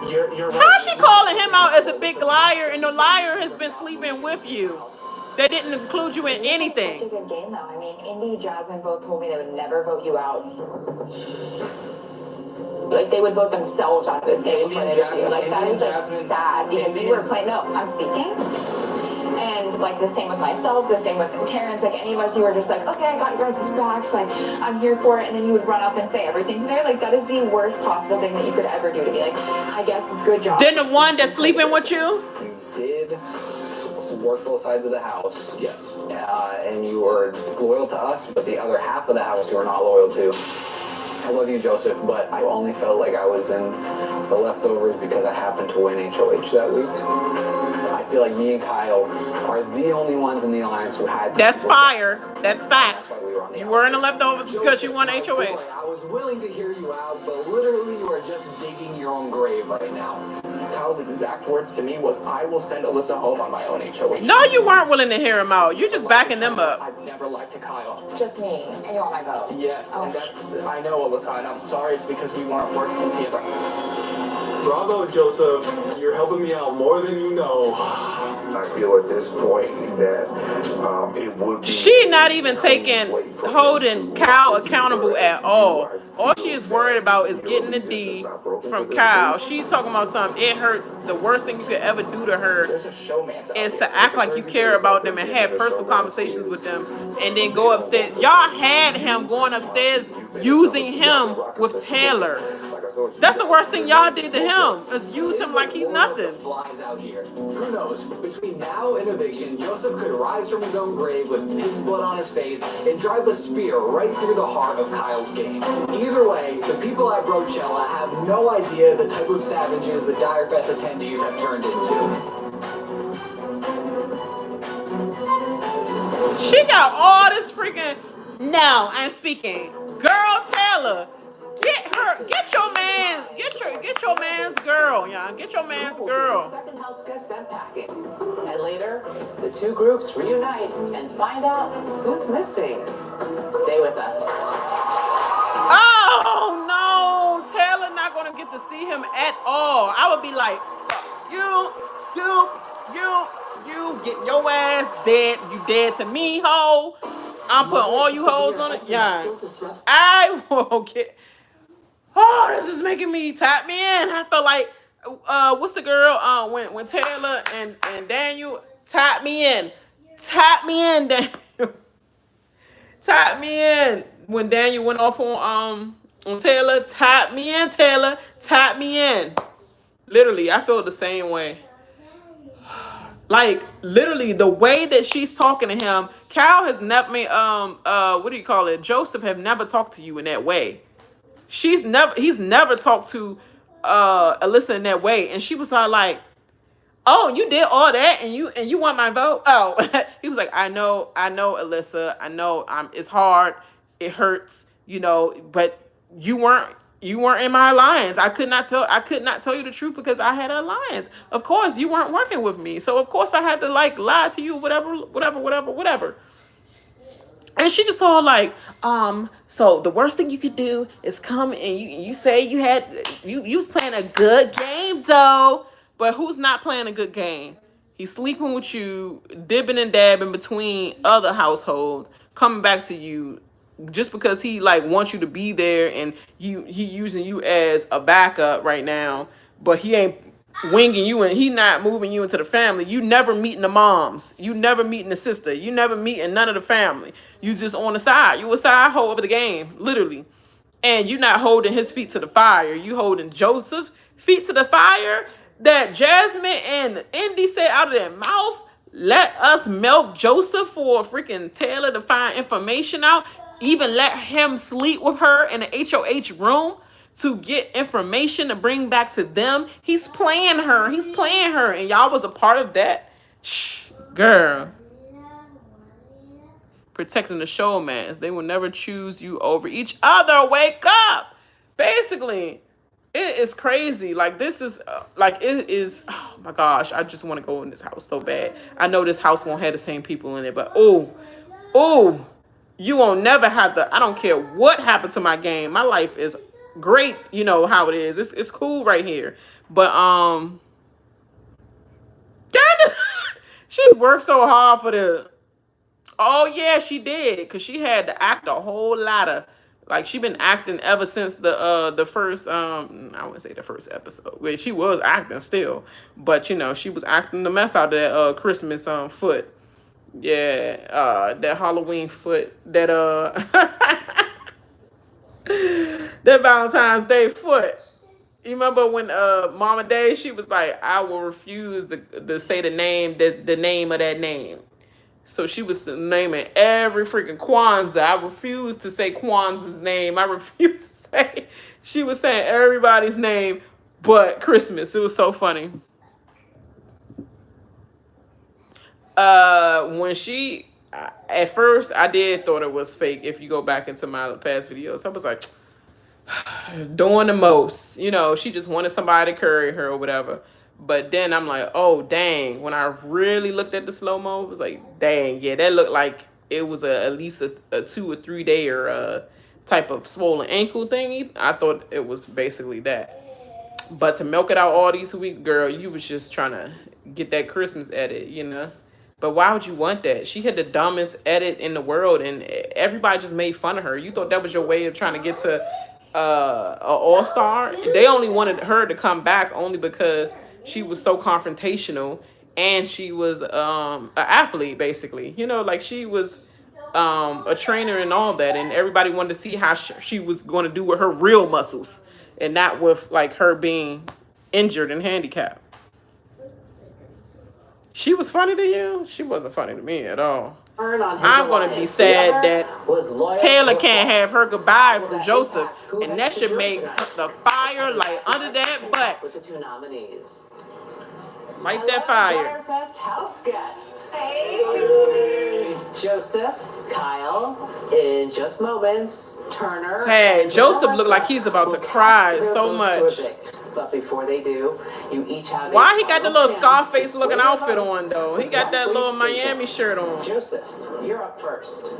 You're right. How's she calling him out as a big liar and the liar has been sleeping with you? That didn't include you in anything. Such a good game, though. I mean, Indy, Jasmine both told me they would never vote you out. Like, they would vote themselves out of this game before they vote you. Like, that is, like, sad because you were playing. No, I'm speaking. And like the same with myself, the same with Terrence, like any of us, you were just like, okay, I got you guys' backs, like I'm here for it, and then you would run up and say everything to there. Like that is the worst possible thing that you could ever do to me. Like, I guess good job. Then the one that's sleeping with you? You did work both sides of the house. Yes. And you were loyal to us, but the other half of the house you were not loyal to. I love you, Joseph, but I only felt like I was in the leftovers because I happened to win HOH that week. I feel like me and Kyle are the only ones in the alliance who had... That's fire. That's facts. That's why we were on the You were in the outside. leftovers because you won Joseph, my HOH. boy, I was willing to hear you out, but literally you are just digging your own grave right now. Kyle's exact words to me was, I will send Alyssa home on my own HOH. No, you weren't willing to hear him out. You're just backing them up. I've never lied to Kyle. Just me, and you want my vote. Yes, and that's, I know, Alyssa, and I'm sorry it's because we weren't working together. Bravo, Joseph. You're helping me out more than you know. I feel at this point that it would be... She not even holding Kyle accountable at all. All she is worried about is getting the D from Kyle. She's talking about something. It hurts. The worst thing you could ever do to her There's a showman is to act like you care about them and have personal conversations with them and then go upstairs. Y'all had him going upstairs using him with Taylor. That's the worst thing y'all did to him, is use him like he's nothing. Flies out here. Who knows? Between now and eviction, Joseph could rise from his own grave with pig's blood on his face and drive a spear right through the heart of Kyle's game. Either way, the people at Brochella have no idea the type of savages the Dire Fest attendees have turned into. She got all this freaking... No, I'm speaking. Girl, Taylor. Get your man's girl, y'all. Get your man's girl. Second house gets sent packing. And later, the two groups reunite and find out who's missing. Stay with us. Oh, no. Taylor not going to get to see him at all. I would be like, you, get your ass dead. You dead to me, ho. I'm putting all you hoes on it. Yeah. I will get... Oh, this is making me tap me in. I felt like, what's the girl? When Taylor and Daniel tap me in, Daniel. Tap me in. When Daniel went off on Taylor, tap me in, Taylor, tap me in. Literally, I feel the same way. Like literally, the way that she's talking to him, Cal has never made what do you call it? Joseph have never talked to you in that way. He's never talked to Alyssa in that way, and she was all like, "Oh, you did all that, and you want my vote?" Oh, he was like, "I know, Alyssa, I know. It's hard, it hurts, but you weren't in my alliance. I could not tell you the truth because I had an alliance. Of course, you weren't working with me, so of course I had to lie to you, whatever." And she just all like, so the worst thing you could do is come and you say you was playing a good game though, but who's not playing a good game? He's sleeping with you, dipping and dabbing between other households, coming back to you just because he wants you to be there, and he using you as a backup right now, but he ain't winging you and he not moving you into the family. You never meeting the moms. You never meeting the sister. You never meeting none of the family. You just on the side. You a side hoe of the game, literally. And you not holding his feet to the fire. You holding Joseph's feet to the fire that Jasmine and Indy said out of their mouth. Let us milk Joseph for freaking Taylor to find information out. Even let him sleep with her in the HOH room to get information to bring back to them. He's playing her. And y'all was a part of that. Shh, girl. Protecting the showmans. They will never choose you over each other. Wake up. Basically, it is crazy. This is, it is, oh my gosh. I just want to go in this house so bad. I know this house won't have the same people in it, but oh, you won't never have to, I don't care what happened to my game. My life is great, you know how it is. It's cool right here. But she's worked so hard for the... Oh yeah, she did, because she had to act a whole lot of Like she been acting ever since the first I wouldn't say the first episode. Well, she was acting still, but you know she was acting the mess out of that Christmas foot. Yeah, that Halloween foot, that that Valentine's Day foot. You remember when Mama Day, she was like, I will refuse to say the name of that name. So she was naming every freaking Kwanzaa. I refuse to say Kwanzaa's name. I refuse to say. She was saying everybody's name but Christmas. It was so funny. When she, at first, I did thought it was fake. If you go back into my past videos, I was like, doing the most. You know, she just wanted somebody to carry her or whatever. But then I'm like, oh, dang. When I really looked at the slow-mo, it was like, dang, yeah, that looked like it was at least a 2 or 3 day or type of swollen ankle thingy. I thought it was basically that. But to milk it out all these weeks, girl, you was just trying to get that Christmas edit, you know? But why would you want that? She had the dumbest edit in the world, and everybody just made fun of her. You thought that was your way of trying to get to an all-star? They only wanted her to come back only because she was so confrontational, and she was an athlete, basically. You know, like she was a trainer and all that, and everybody wanted to see how she was going to do with her real muscles, and not with like her being injured and handicapped. She was funny to you? She wasn't funny to me at all. I'm going to be sad that Taylor can't have her goodbye from Joseph, and that should make the fire light under that butt. With the 2 nominees. Light that fire. Firefest house guests. Hey, Joseph, Kyle, in just moments, Turner. Hey, Joseph looked like he's about to cry so much. But before they do, you each have. Why he got the little Scarface looking outfit on though? He got that little Miami shirt on. Joseph, you're up first.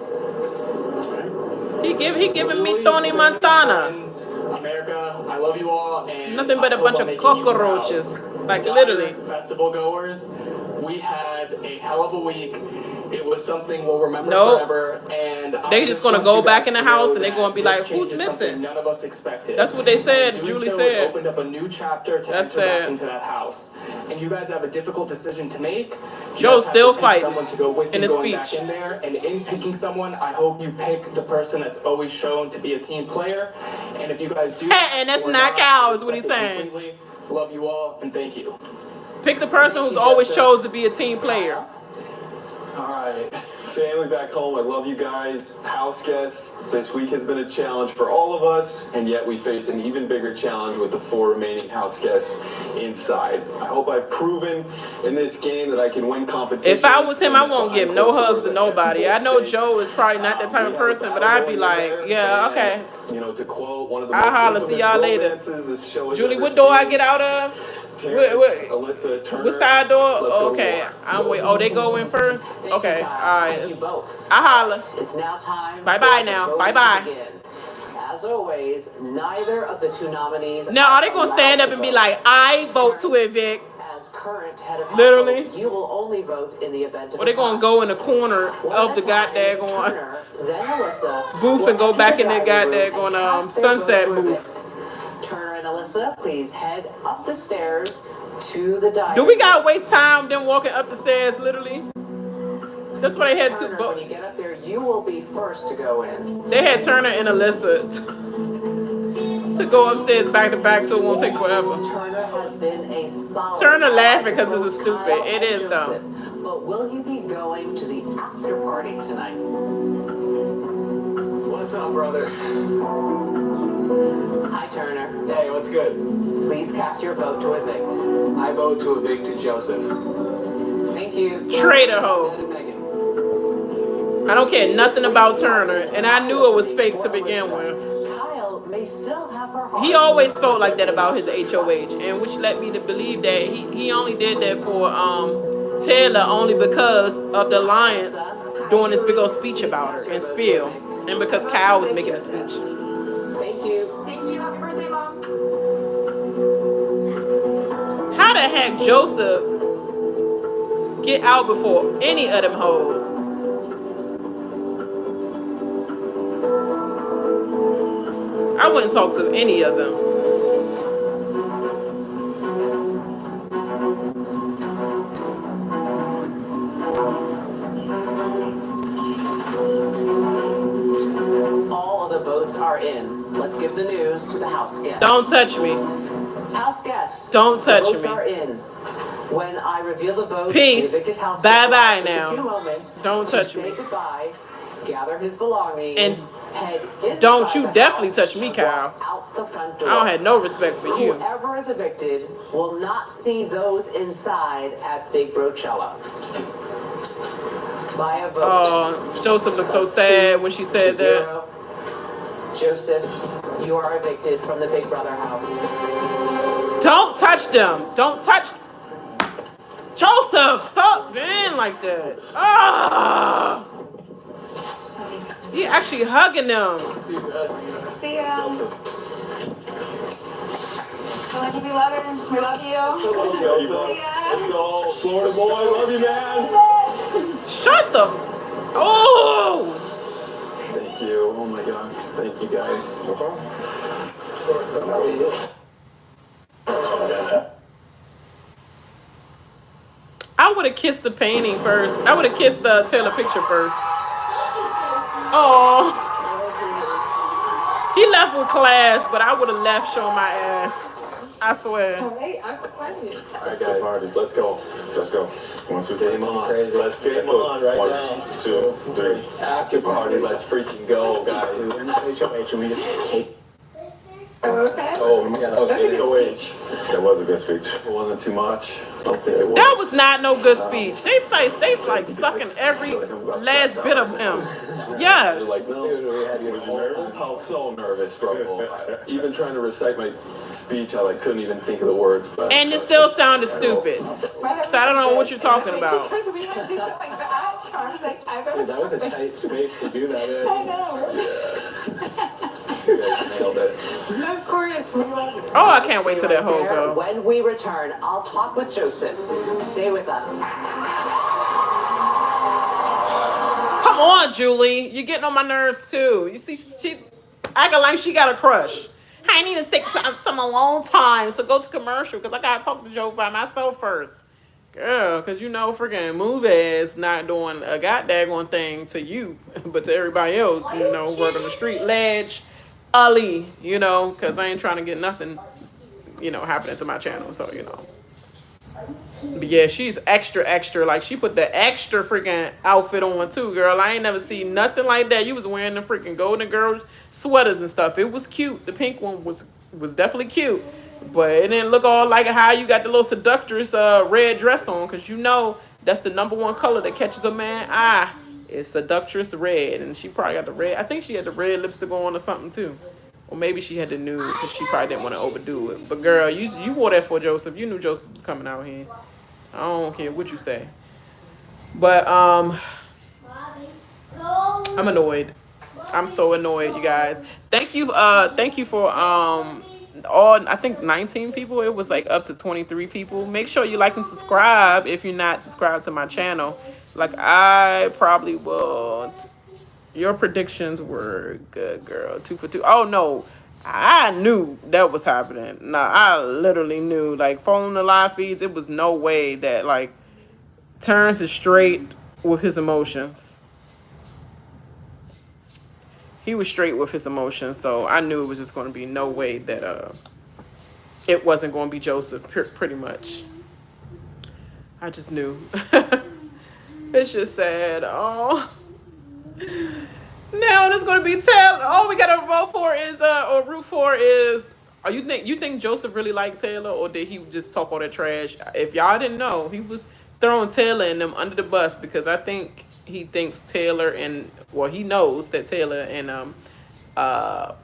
He giving me Tony Montana. America, I love you all. And nothing but a bunch of cockroaches. Like literally. Festival goers, we had a hell of a week. It was something we'll remember forever. And they just gonna go back in the house and they're gonna be like, who's missing? None of us expected. That's what they said. Julie said. It opened up a new chapter to enter back into that house. And you guys have a difficult decision to make. Joe's still fighting someone to go with in you his going speech. Back in there, and in picking someone, I hope you pick the person that's always shown to be a team player. And if you guys do, and that's not Cal, is what he's saying. Love you all and thank you. Pick the person who's always chose to be a team player. All right, family back home, I love you guys. House guests, this week has been a challenge for all of us, and yet we face an even bigger challenge with the 4 remaining house guests inside. I hope I've proven in this game that I can win competitions. If I was him, I won't give no hugs to nobody. I know Joe is probably not that type of person, but I'd be like, yeah, okay. You know, to quote one of the I'll holler, see y'all later. Julie, what door I get out of? What side door? Okay, I'm wait. Oh, they go in first. Okay, all right. I holler. It's now time. Bye now. Bye. As always, neither of the 2 nominees. Now, are they gonna stand up and be like, "I vote to evict"? As current head of literally, household, you will only vote in the event of. Or they gonna go in the corner of the goddamn booth and go back in their goddamn sunset booth. Turner and Alyssa, please head up the stairs to the dining. Do we gotta waste time then walking up the stairs, literally? That's why they had Turner, when you get up there, you will be first to go in. They had Turner and Alyssa to go upstairs back to back, so it won't take forever. Turner has been a solid. Turner laughing because this is stupid. It is dumb. But will you be going to the after party tonight? What's up, brother? Hi, Turner. Hey, what's good? Please cast your vote to evict. I vote to evict Joseph. Thank you. Traitor hoe. I don't care nothing about Turner, and I knew it was fake to begin with. Kyle may still have her heart. He always felt like that about his HOH, and which led me to believe that he only did that for Taylor only because of the Alliance doing this big old speech about her and spiel, and because Kyle was making a speech. Thank you. Thank you. Happy birthday, Mom. How the heck Joseph get out before any of them hoes? I wouldn't talk to any of them. All of the votes are in. Let's give the news to the House guests. Don't touch me. House guests. Don't touch the votes me. are in. When I reveal the vote, Peace. the evicted House Bye-bye guest will now. have just a few moments Don't to touch say me. goodbye, gather his belongings, And head inside don't you the definitely house, touch me, and Kyle. walk out the front door. I don't have no respect for you. Whoever is evicted will not see those inside at Big Brochella. By a vote. Oh, Joseph looked so sad when she said that. 0. Joseph, you are evicted from the Big Brother house. Don't touch them. Don't touch. Joseph, stop being like that. Ah. He actually hugging them. See ya. Well, we love her. We love you. Let's go. Florida boy, love you, man. Shut the. Oh. Thank you. Oh my God. Thank you guys. I would have kissed the painting first. I would have kissed the Taylor picture first. Oh. He left with class, but I would have left showing my ass. I swear. Hey, I'm funny. All right, guys. Let's go. Let's go. 1, 2, 3. Game on. Let's game on right now. 1, 2, 3. After party. Let's freaking go, guys. We're in the HOH and we just take. Okay. Oh, yeah, that was That's a good. good HOH. That was a good speech. It wasn't too much. I don't think it was. That was not no good speech. They say they like sucking every last bit of him. Yes. Like, no. I was so nervous, bro. Even trying to recite my speech, I like couldn't even think of the words. But And it still sounded stupid. So I don't know what you're talking about. Because we went through something like that, so I was like, I Dude, that was a tight space to do that in. I know. you guys nailed it. Of course, we love you. Oh, I can't wait till that Stay whole right there. go. When we return, I'll talk with Joseph. Stay with us. Come on, Julie. You're getting on my nerves too. You see, she acting like she got a crush. I need to take some alone time, so go to commercial because I gotta talk to Joe by myself first. Girl, because you know, freaking Moonves not doing a goddamn thing to you, but to everybody else, you know, word on the street, Ledge, Ali, you know, because I ain't trying to get nothing, you know, happening to my channel, so, you know. But yeah, she's extra, extra. Like, she put the extra freaking outfit on, too, girl. I ain't never seen nothing like that. You was wearing the freaking Golden Girls sweaters and stuff. It was cute. The pink one was definitely cute. But it didn't look all like how you got the little seductress red dress on. Because you know that's the #1 color that catches a man's eye. It's seductress red. And she probably got the red. I think she had the red lipstick on or something, too. Or maybe she had the nude because she probably didn't want to overdo it. But girl, you wore that for Joseph. You knew Joseph was coming out here. I don't care what you say. But I'm annoyed. I'm so annoyed, you guys. Thank you for all, I think 19 people. It was like up to 23 people. Make sure you like and subscribe if you're not subscribed to my channel. Like, I probably will. Your predictions were good, girl. 2 for 2. Oh no, I knew that was happening. Nah, I literally knew. Like, following the live feeds, it was no way that like Terrence is straight with his emotions. He was straight with his emotions, so I knew it was just going to be no way that it wasn't going to be Joseph. Pretty much, I just knew. It's just sad. Oh. Now it's gonna be Taylor. All we gotta vote for is or root for is. Are you think Joseph really liked Taylor, or did he just talk all that trash? If y'all didn't know, he was throwing Taylor and them under the bus because I think he thinks Taylor and he knows that Taylor and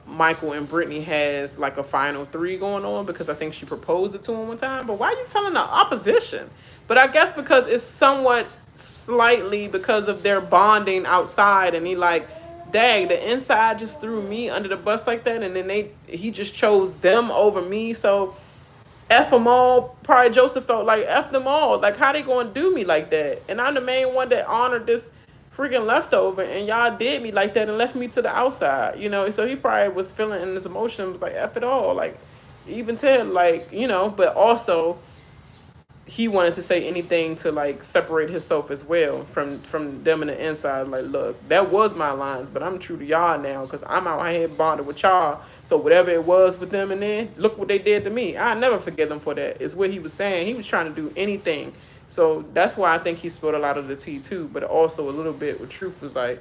Michael and Brittany has like a final 3 going on because I think she proposed it to him one time. But why are you telling the opposition? But I guess because it's somewhat slightly because of their bonding outside, and he like, dang, the inside just threw me under the bus like that, and then he just chose them over me. So F them all. Probably Joseph felt like F them all. Like, how they gonna do me like that? And I'm the main one that honored this freaking leftover, and y'all did me like that and left me to the outside, you know. So he probably was feeling in his emotions like F it all, like even tell like, you know, but also he wanted to say anything to like separate himself as well from them in the inside. Like, look, that was my lines, but I'm true to y'all now because I'm out here bonded with y'all. So whatever it was with them and then look what they did to me. I never forget them for that. Is what he was saying. He was trying to do anything. So that's why I think he spilled a lot of the tea too. But also a little bit with truth was like,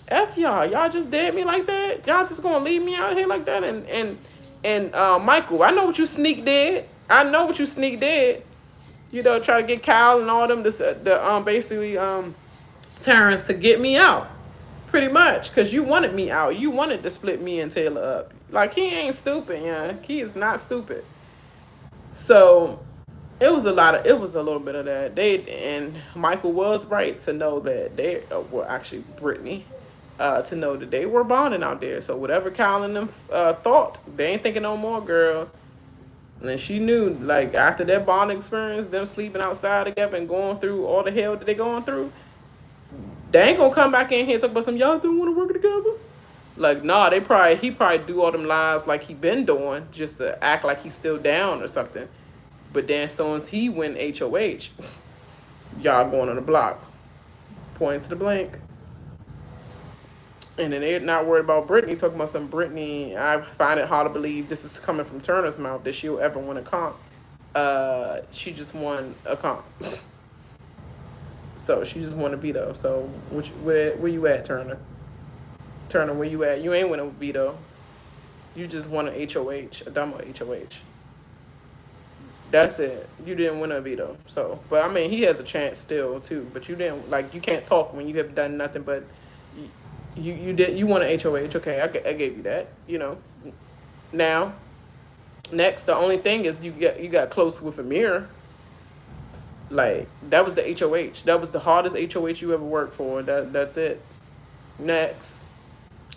F y'all, y'all just did me like that. Y'all just gonna leave me out here like that. And Michael, I know what you sneak did. I know what you sneak did. You know, try to get Kyle and all them, basically Terrence to get me out, pretty much, because you wanted me out. You wanted to split me and Taylor up. Like, he ain't stupid, yeah. He is not stupid. So it was a little bit of that. And Michael was right to know that they were actually Brittany, to know that they were bonding out there. So whatever Kyle and them thought, they ain't thinking no more, girl. And then she knew, like, after that bonding experience, them sleeping outside together and going through all the hell that they going through, they ain't gonna come back in here and talk about some y'all don't want to work together. Like, nah, he probably do all them lies like he been doing just to act like he's still down or something. But then as soon as he win HOH, y'all going on the block. Point to the blank. And then they're not worried about Brittany, talking about some Brittany. I find it hard to believe this is coming from Turner's mouth that she'll ever win a comp. She just won a comp. So she just won a veto. So where you at, Turner? Turner, where you at? You ain't win a veto. You just won an HOH, a dumb HOH. That's it. You didn't win a veto. So, but I mean, he has a chance still too. But you didn't, like, you can't talk when you have done nothing but. You won an HOH. Okay, I gave you that. You know. Now, next, the only thing is you got close with Amir. Like, that was the HOH. That was the hardest HOH you ever worked for. That's it. Next.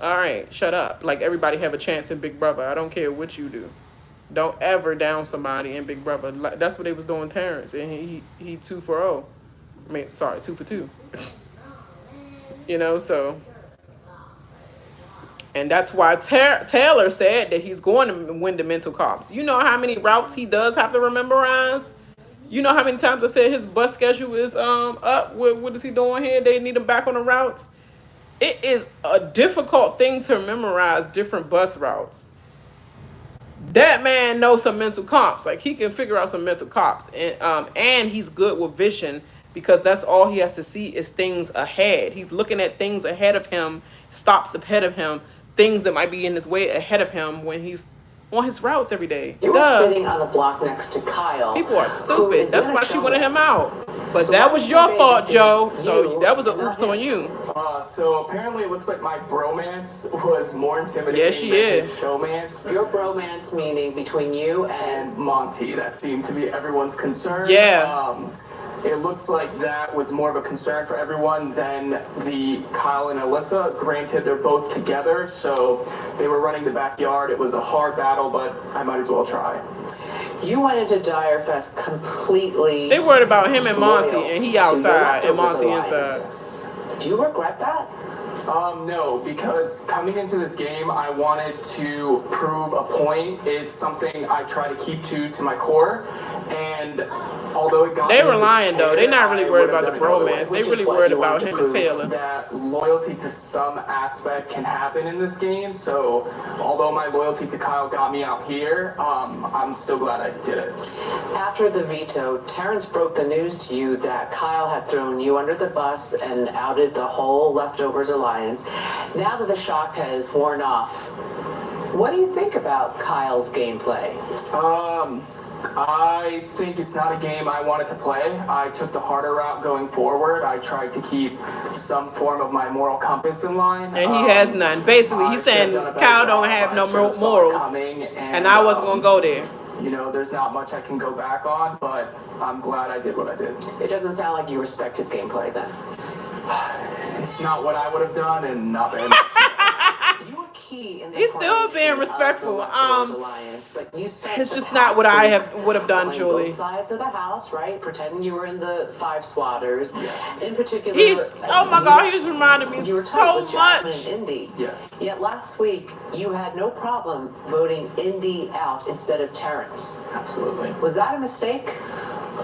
All right, shut up. Like, everybody have a chance in Big Brother. I don't care what you do. Don't ever down somebody in Big Brother. That's what they was doing, Terrence, and he 2-0. I mean, sorry, 2 for 2. You know, so. And that's why Taylor said that he's going to win the mental comps. You know how many routes he does have to memorize? You know how many times I said his bus schedule is up? What is he doing here? They need him back on the routes. It is a difficult thing to memorize different bus routes. That man knows some mental comps. Like, he can figure out some mental comps. And he's good with vision because that's all he has to see is things ahead. He's looking at things ahead of him, stops ahead of him, things that might be in his way ahead of him when he's on his routes every day. You were sitting on the block next to Kyle. People are stupid. That's why she wanted him out. But so that was your fault, Joe. So that was a oops on you. So apparently it looks like my bromance was more intimidating than his showmance. Your bromance meaning between you and Monty. That seemed to be everyone's concern. Yeah. It looks like that was more of a concern for everyone than the Kyle and Alyssa. Granted, they're both together, so they were running the backyard. It was a hard battle, but I might as well try. You went into Dire Fest completely. They worried about him and Monty, and he outside, and Monty inside. Do you regret that? No, because coming into this game, I wanted to prove a point. It's something I try to keep to my core, and although it got they were lying though. They're not really worried about the bromance. They really worried about him and Taylor. That loyalty to some aspect can happen in this game. So although my loyalty to Kyle got me out here, I'm still glad I did it. After the veto, Terrence broke the news to you that Kyle had thrown you under the bus and outed the whole Leftovers Alliance. Now that the shock has worn off, what do you think about Kyle's gameplay? I think it's not a game I wanted to play. I took the harder route going forward. I tried to keep some form of my moral compass in line. And he has none. Basically, he's saying Kyle don't have no morals. And I wasn't going to go there. You know, there's not much I can go back on, but I'm glad I did what I did. It doesn't sound like you respect his gameplay then. It's not what I would have done, and not very much. You were key in the He's still being formation respectful. of the Leftovers Alliance, but you spent It's the just not what past I weeks would have done, playing Julie. both sides of the house, right? Pretending you were in the Five Swatters. Yes. In particular, Oh my God, he just reminded me you were so tight with Jasmine much. and Indy. Yes. Yet last week, you had no problem voting Indy out instead of Terrence. Absolutely. Was that a mistake?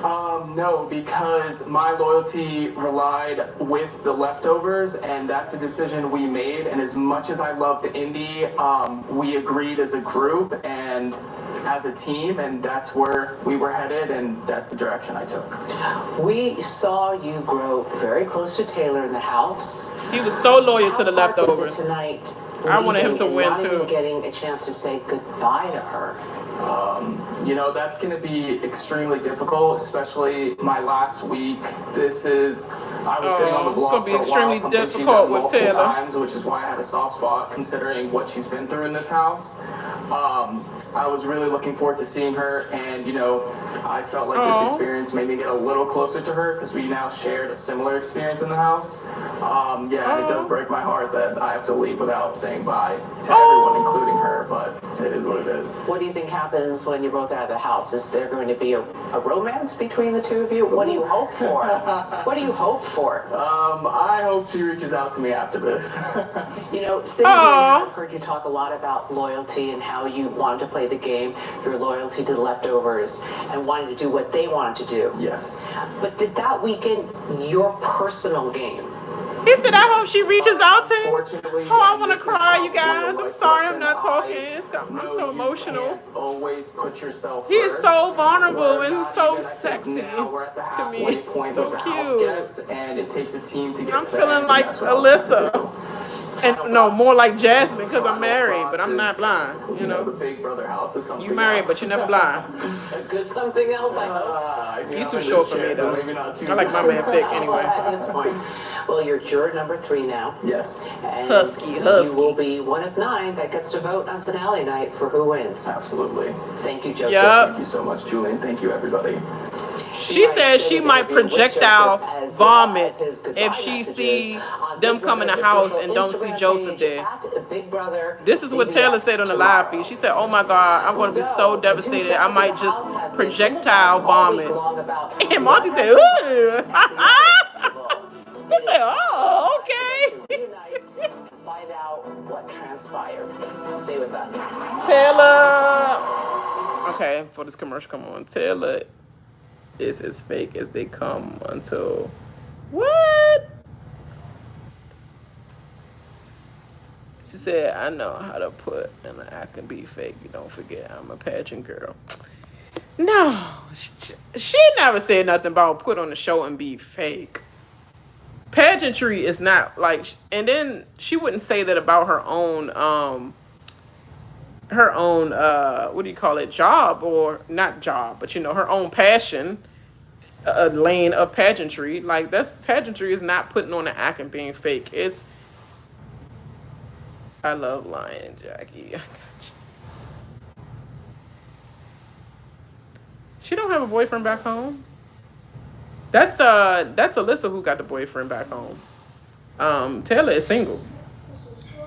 No, because my loyalty relied with the leftovers, and that's the decision we made. And as much as I loved Indy, we agreed as a group and as a team, and that's where we were headed, and that's the direction I took. We saw you grow very close to Taylor in the house. He was so loyal to the How hard was it leftovers. tonight? I wanted him to leaving and win not even too. getting a chance to say goodbye to her. You know, that's going to be extremely difficult, especially my last week. I was sitting on the it's block gonna be for a extremely while, something she's difficult done with multiple Taylor. times, which is why I had a soft spot considering what she's been through in this house. I was really looking forward to seeing her, and, you know, I felt like this experience made me get a little closer to her because we now shared a similar experience in the house. Yeah, it does break my heart that I have to leave without saying bye to everyone, including her, but it is what it is. What do you think happens when you're both out of the house? Is there going to be a romance between the two of you? What do you hope for? What do you hope for? I hope she reaches out to me after this. You know, sitting here, I've heard you talk a lot about loyalty and how you wanted to play the game, your loyalty to the leftovers, and wanted to do what they wanted to do. Yes. But did that weaken your personal game? He said, I hope she reaches out to him. Fortunately, Oh, I want to this is cry, you probably guys. the I'm right sorry I'm person. not talking. I'm know so you emotional. can't always put yourself He is first. so vulnerable We're and not so even, I think, sexy now we're at the to halfway me. point So with the house cute. guests, and it takes a team to get I'm to the feeling end, like and that's what I was trying to Alyssa. do. And no, more like Jasmine because I'm married, but I'm not blind. You know, the Big Brother house is something You married, else. but you're never blind. A good something else, I hope. You You know, too in short this for me, chance, though. maybe not too I like my man thick anyway. At this point. Well, you're juror number 3 now. Yes. And Husky. you will be one of 9 that gets to vote on finale night for who wins. Absolutely. Thank you, Joseph. Yup. Thank you so much, Julian. Thank you, everybody. She says she might projectile vomit if she see them come in the house and don't see Joseph there. This is what Taylor said on the live feed. She said, oh my God, I'm going to be so devastated. I might just projectile vomit. And Monty said, ooh. He said, oh, okay. Find out what transpired. Stay with us. Taylor. Okay, before this commercial come on, Taylor is as fake as they come until what? She said, I know how to put and I can be fake. You don't forget I'm a pageant girl. No, she never said nothing about put on the show and be fake. Pageantry is not like, and then she wouldn't say that about her own what do you call it, job, or not job, but you know, her own passion, lane of pageantry. Like, that's pageantry is not putting on an act and being fake. It's, I love lying, Jackie. I got you. She don't have a boyfriend back home. That's Alyssa who got the boyfriend back home. Taylor is single.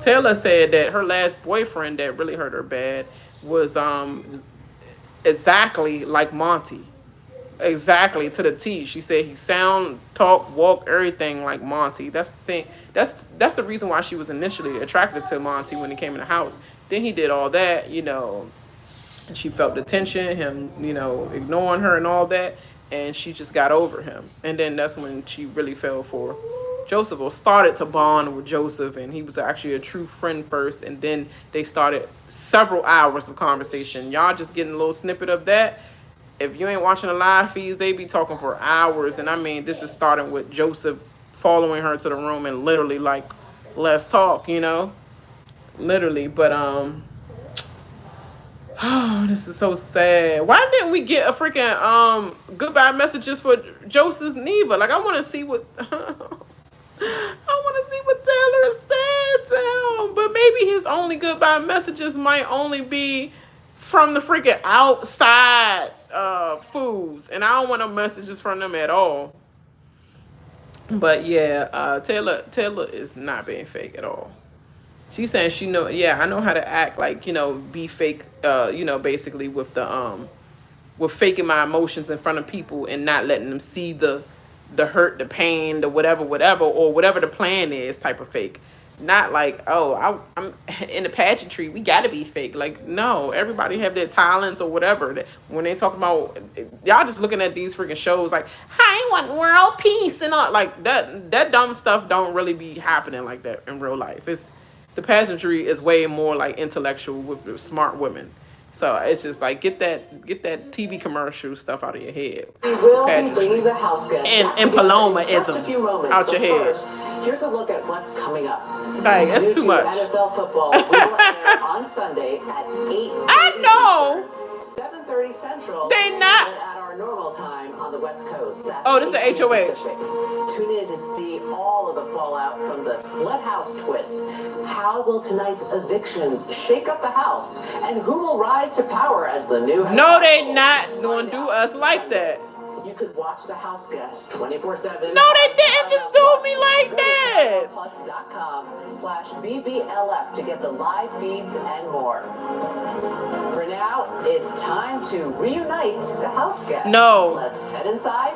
Taylor said that her last boyfriend that really hurt her bad was exactly like Monty. Exactly to the T. She said he sound, talk, walk, everything like Monty. That's the thing. That's the reason why she was initially attracted to Monty when he came in the house. Then he did all that, you know. She felt the tension, him, you know, ignoring her and all that. And she just got over him. And then that's when she really fell for Joseph, or started to bond with Joseph. And he was actually a true friend first. And then they started several hours of conversation. Y'all just getting a little snippet of that. If you ain't watching the live feeds, they be talking for hours. And I mean, this is starting with Joseph following her to the room and literally like, let's talk, you know? Literally. But, oh, this is so sad. Why didn't we get a freaking goodbye messages for Joseph's Neva? Like, I want to see what I want to see what Taylor said to him. But maybe his only goodbye messages might only be from the freaking outside foods, and I don't want no messages from them at all. But yeah, Taylor is not being fake at all. She's saying she know, yeah, I know how to act like, be fake, basically with faking my emotions in front of people and not letting them see the hurt, the pain, the whatever, or whatever the plan is type of fake. Not like, oh, I'm in the pageantry, we gotta be fake. Like, no, everybody have their talents or whatever. When they talk about, y'all just looking at these freaking shows like, I want world peace and all, like that dumb stuff don't really be happening like that in real life. It's the pageantry is way more like intellectual with the smart women. So it's just like get that TV commercial stuff out of your head. We will be Pageantry. bringing the house guests And back together in just a few Palomaism moments. out your But head. first, here's a look at what's coming up. Like, that's Due too to much. NFL football will air on Sunday at 8. I know. 7:30 Central. They not. but at our normal time on the West Coast. That's Oh, this is 8 HOH. Pacific. Tune in to see all of the fallout from the split house twist. How will tonight's evictions shake up the house? And who will rise to power as the new head No, they household? not gonna Find do out us like Sunday. that. You could watch the house guests 24/7. No, they didn't just do me like Go to that. ParamountPlus.com/BBLF to get the live feeds and more. For now, it's time to reunite the house guests. No. Let's head inside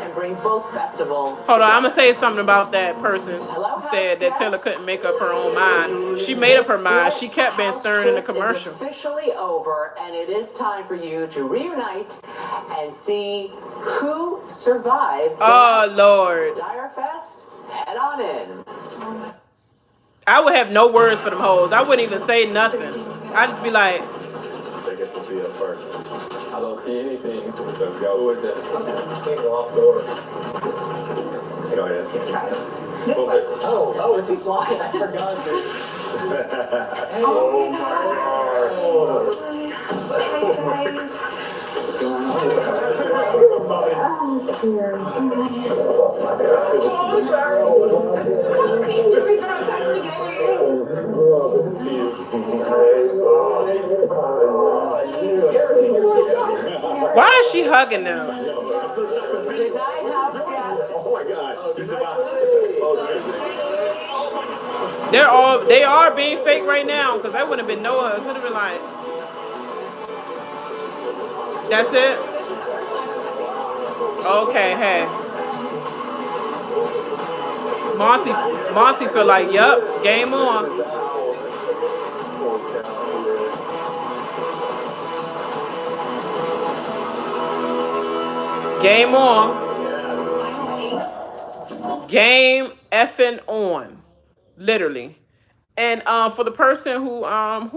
and bring both festivals Hold on, I'm together. gonna say something about that person Hello, who said that Taylor house couldn't make up her own mind. She made up her mind. She kept being stern in the commercial. It's officially over, and it is time for you to reunite and see who survived. the Oh, night. Lord. Dire Fest, head on in. I would have no words for them hoes. I wouldn't even say nothing. I'd just be like, They get to see us first. I don't see anything. Let's go. Who is it? Locked door. Go ahead. This way. Oh, it's a slide. I forgot. Oh my God. Hey guys. why is she hugging them? Good night, house guests. Oh my God. This is about. They are being fake right now because that wouldn't have been Noah. It would have been like, that's it. Okay, hey. Monty feel like, yup, game on. Game on. Game effing on. Literally. And for the person who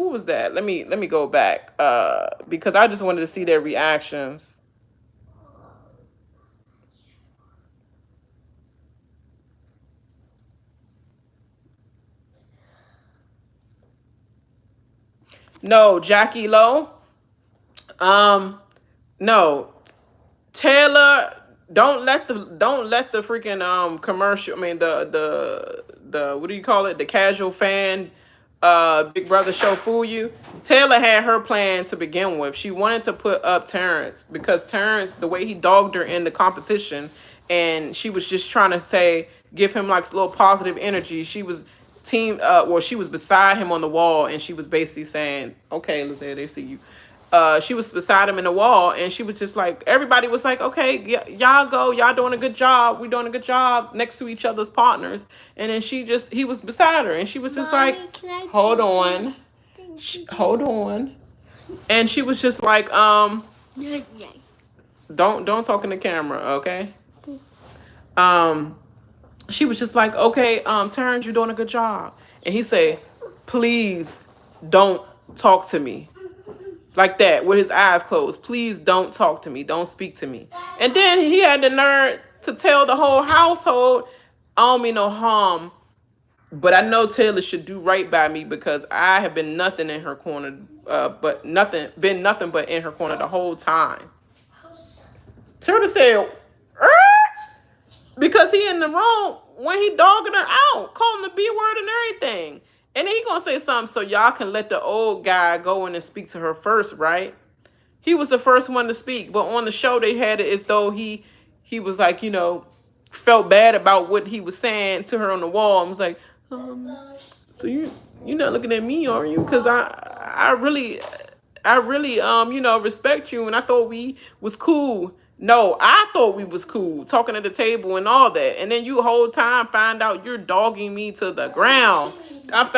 was that? Let me go back. Because I just wanted to see their reactions. No, Jackie Lowe. No. Taylor, don't let the freaking commercial, I mean the what do you call it? The casual fan Big Brother show fool you. Taylor had her plan to begin with. She wanted to put up Terrence because Terrence, the way he dogged her in the competition, and she was just trying to give him like a little positive energy. She was she was beside him on the wall, and she was basically saying, okay, let's say they see you. She was beside him in the wall, and she was just like, everybody was like, okay, y'all go, y'all doing a good job, we doing a good job next to each other's partners. And then he was beside her, and she was just like, hold on, hold on. And she was just like, don't talk in the camera, okay? She was just like, okay, Terrence, you're doing a good job. And he said, please don't talk to me. Like that, with his eyes closed. Please don't talk to me. Don't speak to me. And then he had the nerve to tell the whole household, I don't mean no harm, but I know Taylor should do right by me because I have been nothing in her corner, nothing but in her corner the whole time. Taylor said, because he in the room when he dogging her out, calling the B word and everything. And then he gonna say something so y'all can let the old guy go in and speak to her first, right? He was the first one to speak, but on the show they had it as though he was like, felt bad about what he was saying to her on the wall and was like, so you're not looking at me, are you? Because I really, respect you, and I thought we was cool. No, I thought we was cool, talking at the table and all that, and then you whole time find out you're dogging me to the ground. I'm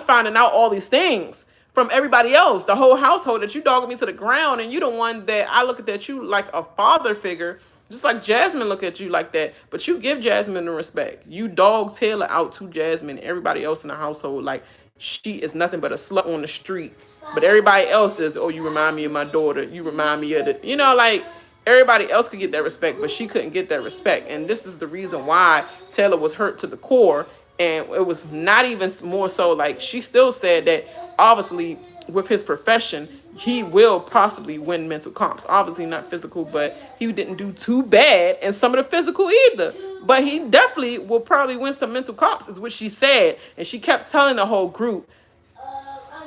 finding out all these things from everybody else, the whole household, that you dogging me to the ground, and you the one that I look at you like a father figure, just like Jasmine look at you like that. But you give Jasmine the respect. You dog Taylor out to Jasmine, everybody else in the household, like she is nothing but a slut on the street. But everybody else is, oh, you remind me of my daughter. You remind me of the, like everybody else could get that respect, but she couldn't get that respect. And this is the reason why Taylor was hurt to the core. And it was not even more so, like she still said that obviously with his profession, he will possibly win mental comps. Obviously not physical, but he didn't do too bad in some of the physical either. But he definitely will probably win some mental comps, is what she said. And she kept telling the whole group,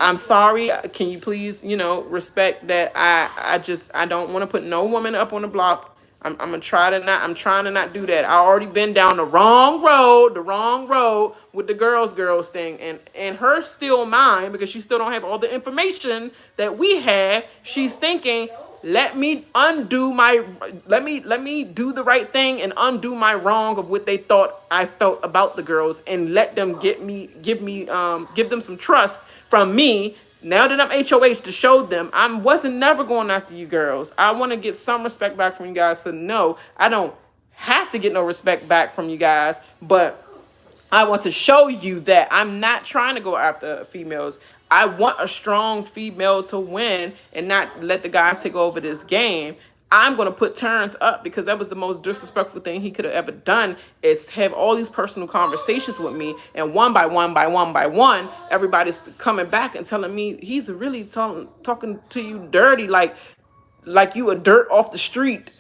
I'm sorry, can you please, respect that I don't want to put no woman up on the block. I'm trying to not do that. I already been down the wrong road with the girls thing, and her still mine, because she still don't have all the information that we have. She's thinking, let me do the right thing and undo my wrong of what they thought I felt about the girls, and let them give them some trust from me. Now that I'm HOH, to show them I wasn't never going after you girls. I want to get some respect back from you guys. So no, I don't have to get no respect back from you guys, but I want to show you that I'm not trying to go after females. I want a strong female to win and not let the guys take over this game. I'm going to put Terrence up, because that was the most disrespectful thing he could have ever done, is have all these personal conversations with me. And one by one, everybody's coming back and telling me he's really talking to you dirty, like you a dirt off the street,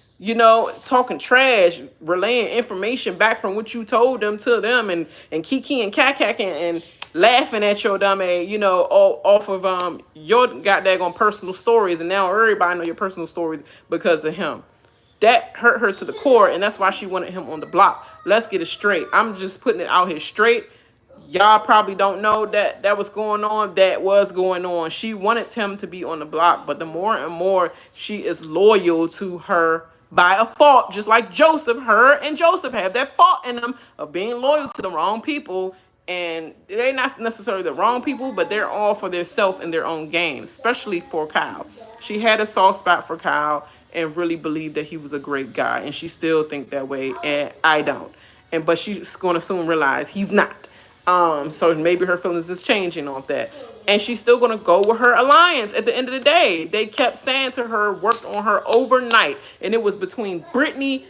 talking trash, relaying information back from what you told them to them, and kiki and kakak and laughing at your dumb ass, all off of your goddamn personal stories, and now everybody know your personal stories because of him. That hurt her to the core, and that's why she wanted him on the block. Let's get it straight. I'm just putting it out here straight. Y'all probably don't know that was going on. That was going on. She wanted him to be on the block, but the more and more she is loyal to her by a fault, just like Joseph. Her and Joseph have that fault in them of being loyal to the wrong people. And they're not necessarily the wrong people, but they're all for their self and their own game, especially for Kyle. She had a soft spot for Kyle and really believed that he was a great guy. And she still think that way, and I don't. But she's going to soon realize he's not. So maybe her feelings is changing off that. And she's still going to go with her alliance at the end of the day. They kept saying to her, worked on her overnight. And it was between Brittany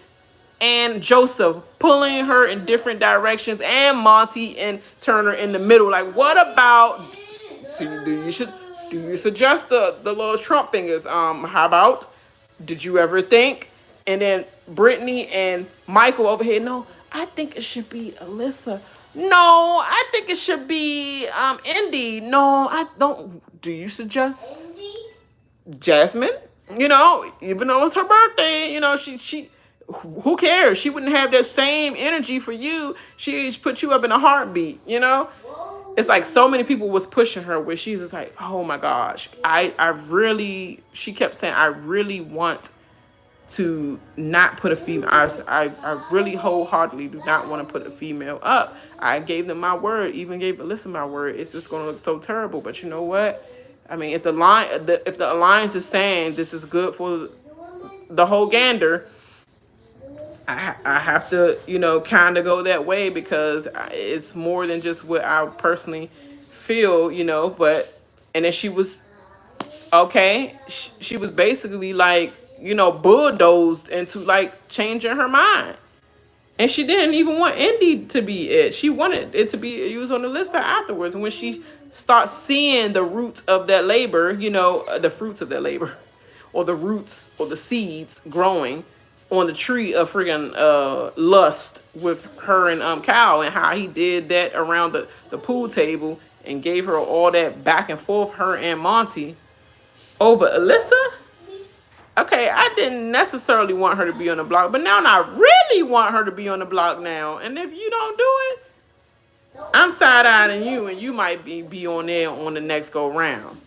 and Joseph pulling her in different directions, and Monty and Turner in the middle. Like, what about, do you suggest the little Trump fingers? How about, did you ever think? And then Brittany and Michael over here, no, I think it should be Alyssa. No, I think it should be Indy. No, I don't. Do you suggest Jasmine? Even though it's her birthday, she who cares? She wouldn't have that same energy for you. She put you up in a heartbeat, It's like so many people was pushing her, where she's just like, oh my gosh, she kept saying, I really want to not put a female. I really wholeheartedly do not want to put a female up. I gave them my word, even gave Alyssa my word. It's just going to look so terrible. But you know what? I mean, if the alliance is saying this is good for the whole gander, I have to, kind of go that way, because it's more than just what I personally feel, but, and then she was, okay, she was basically like, bulldozed into like changing her mind. And she didn't even want Indy to be it. She wanted it to be used on the list afterwards. And when she starts seeing the roots of that labor, the fruits of that labor, or the roots or the seeds growing on the tree of friggin' lust with her and Kyle, and how he did that around the pool table and gave her all that back and forth, her and Monty, over Alyssa. Okay, I didn't necessarily want her to be on the block, but now I really want her to be on the block now. And if you don't do it, I'm side-eyeing you, and you might be on there on the next go round.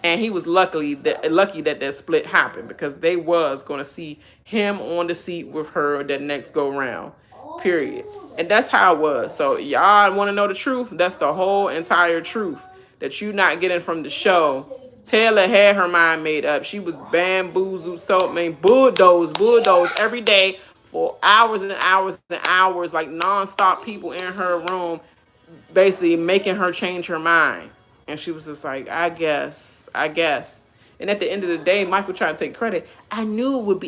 And he was lucky that split happened, because they was going to see him on the seat with her that next go round, period. And that's how it was. So y'all want to know the truth? That's the whole entire truth that you not getting from the show. Taylor had her mind made up. She was bamboozled, so bulldozed every day for hours and hours and hours, like nonstop people in her room, basically making her change her mind. And she was just like, I guess. And at the end of the day, Michael tried to take credit. I knew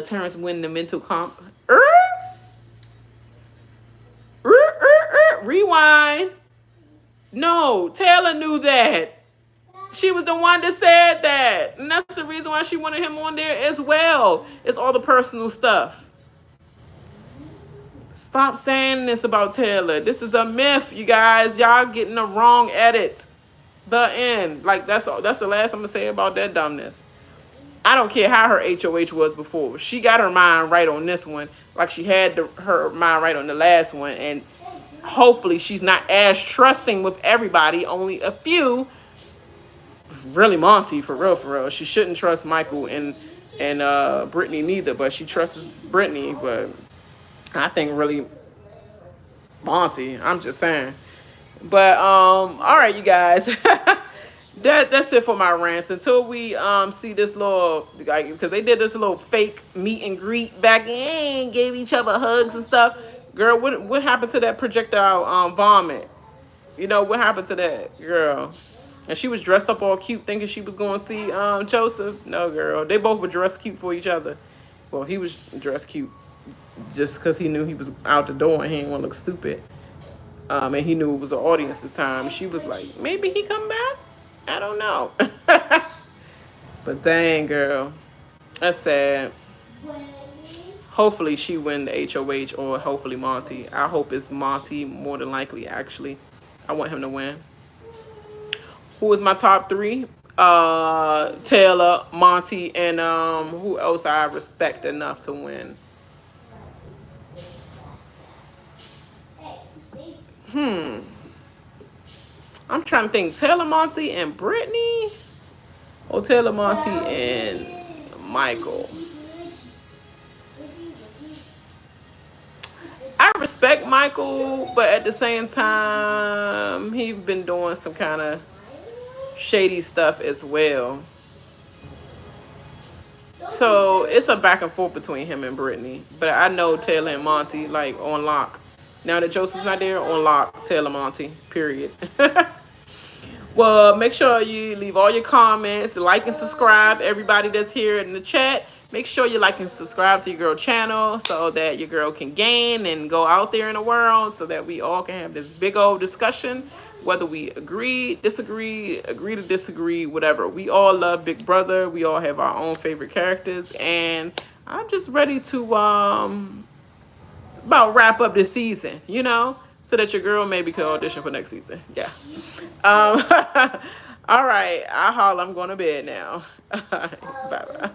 Terrence win the mental comp. Rewind. No, Taylor knew that. She was the one that said that. And that's the reason why she wanted him on there as well. It's all the personal stuff. Stop saying this about Taylor. This is a myth, you guys. Y'all getting the wrong edit. The end. Like, that's the last I'm going to say about that dumbness. I don't care how her HOH was before. She got her mind right on this one, like she had her mind right on the last one. And hopefully she's not as trusting with everybody. Only a few. Really, Monty, for real. She shouldn't trust Michael and Brittany neither, but she trusts Brittany. But I think really Monty. I'm just saying. But all right, you guys. That's it for my rants. Until we see this little, like, because they did this little fake meet and greet back in, gave each other hugs and stuff. Girl, what happened to that projectile vomit? You know, what happened to that, girl? And she was dressed up all cute, thinking she was going to see Joseph. No, girl. They both were dressed cute for each other. Well, he was dressed cute just because he knew he was out the door and he didn't want to look stupid. And he knew it was an audience this time. She was like, maybe he come back? I don't know. But dang, girl. That's sad. Hopefully she win the HOH, or hopefully Monty. I hope it's Monty, more than likely, actually. I want him to win. Who is my top three? Taylor, Monty, and who else I respect enough to win? I'm trying to think. Taylor, Monty, and Brittany? Or Taylor, Monty, and Michael? I respect Michael, but at the same time, he's been doing some kind of shady stuff as well. So it's a back and forth between him and Brittany. But I know Taylor and Monty, like, on lock. Now that Joseph's not there, on lock, Taylor, Monty, period. Well, make sure you leave all your comments, like and subscribe. Everybody that's here in the chat, make sure you like and subscribe to your girl channel so that your girl can gain and go out there in the world, so that we all can have this big old discussion, whether we agree, disagree, agree to disagree, whatever. We all love Big Brother. We all have our own favorite characters, and I'm just ready to about wrap up this season, you know, so that your girl maybe could audition for next season. Yeah. All right. I'll holler. I'm going to bed now. Bye-bye.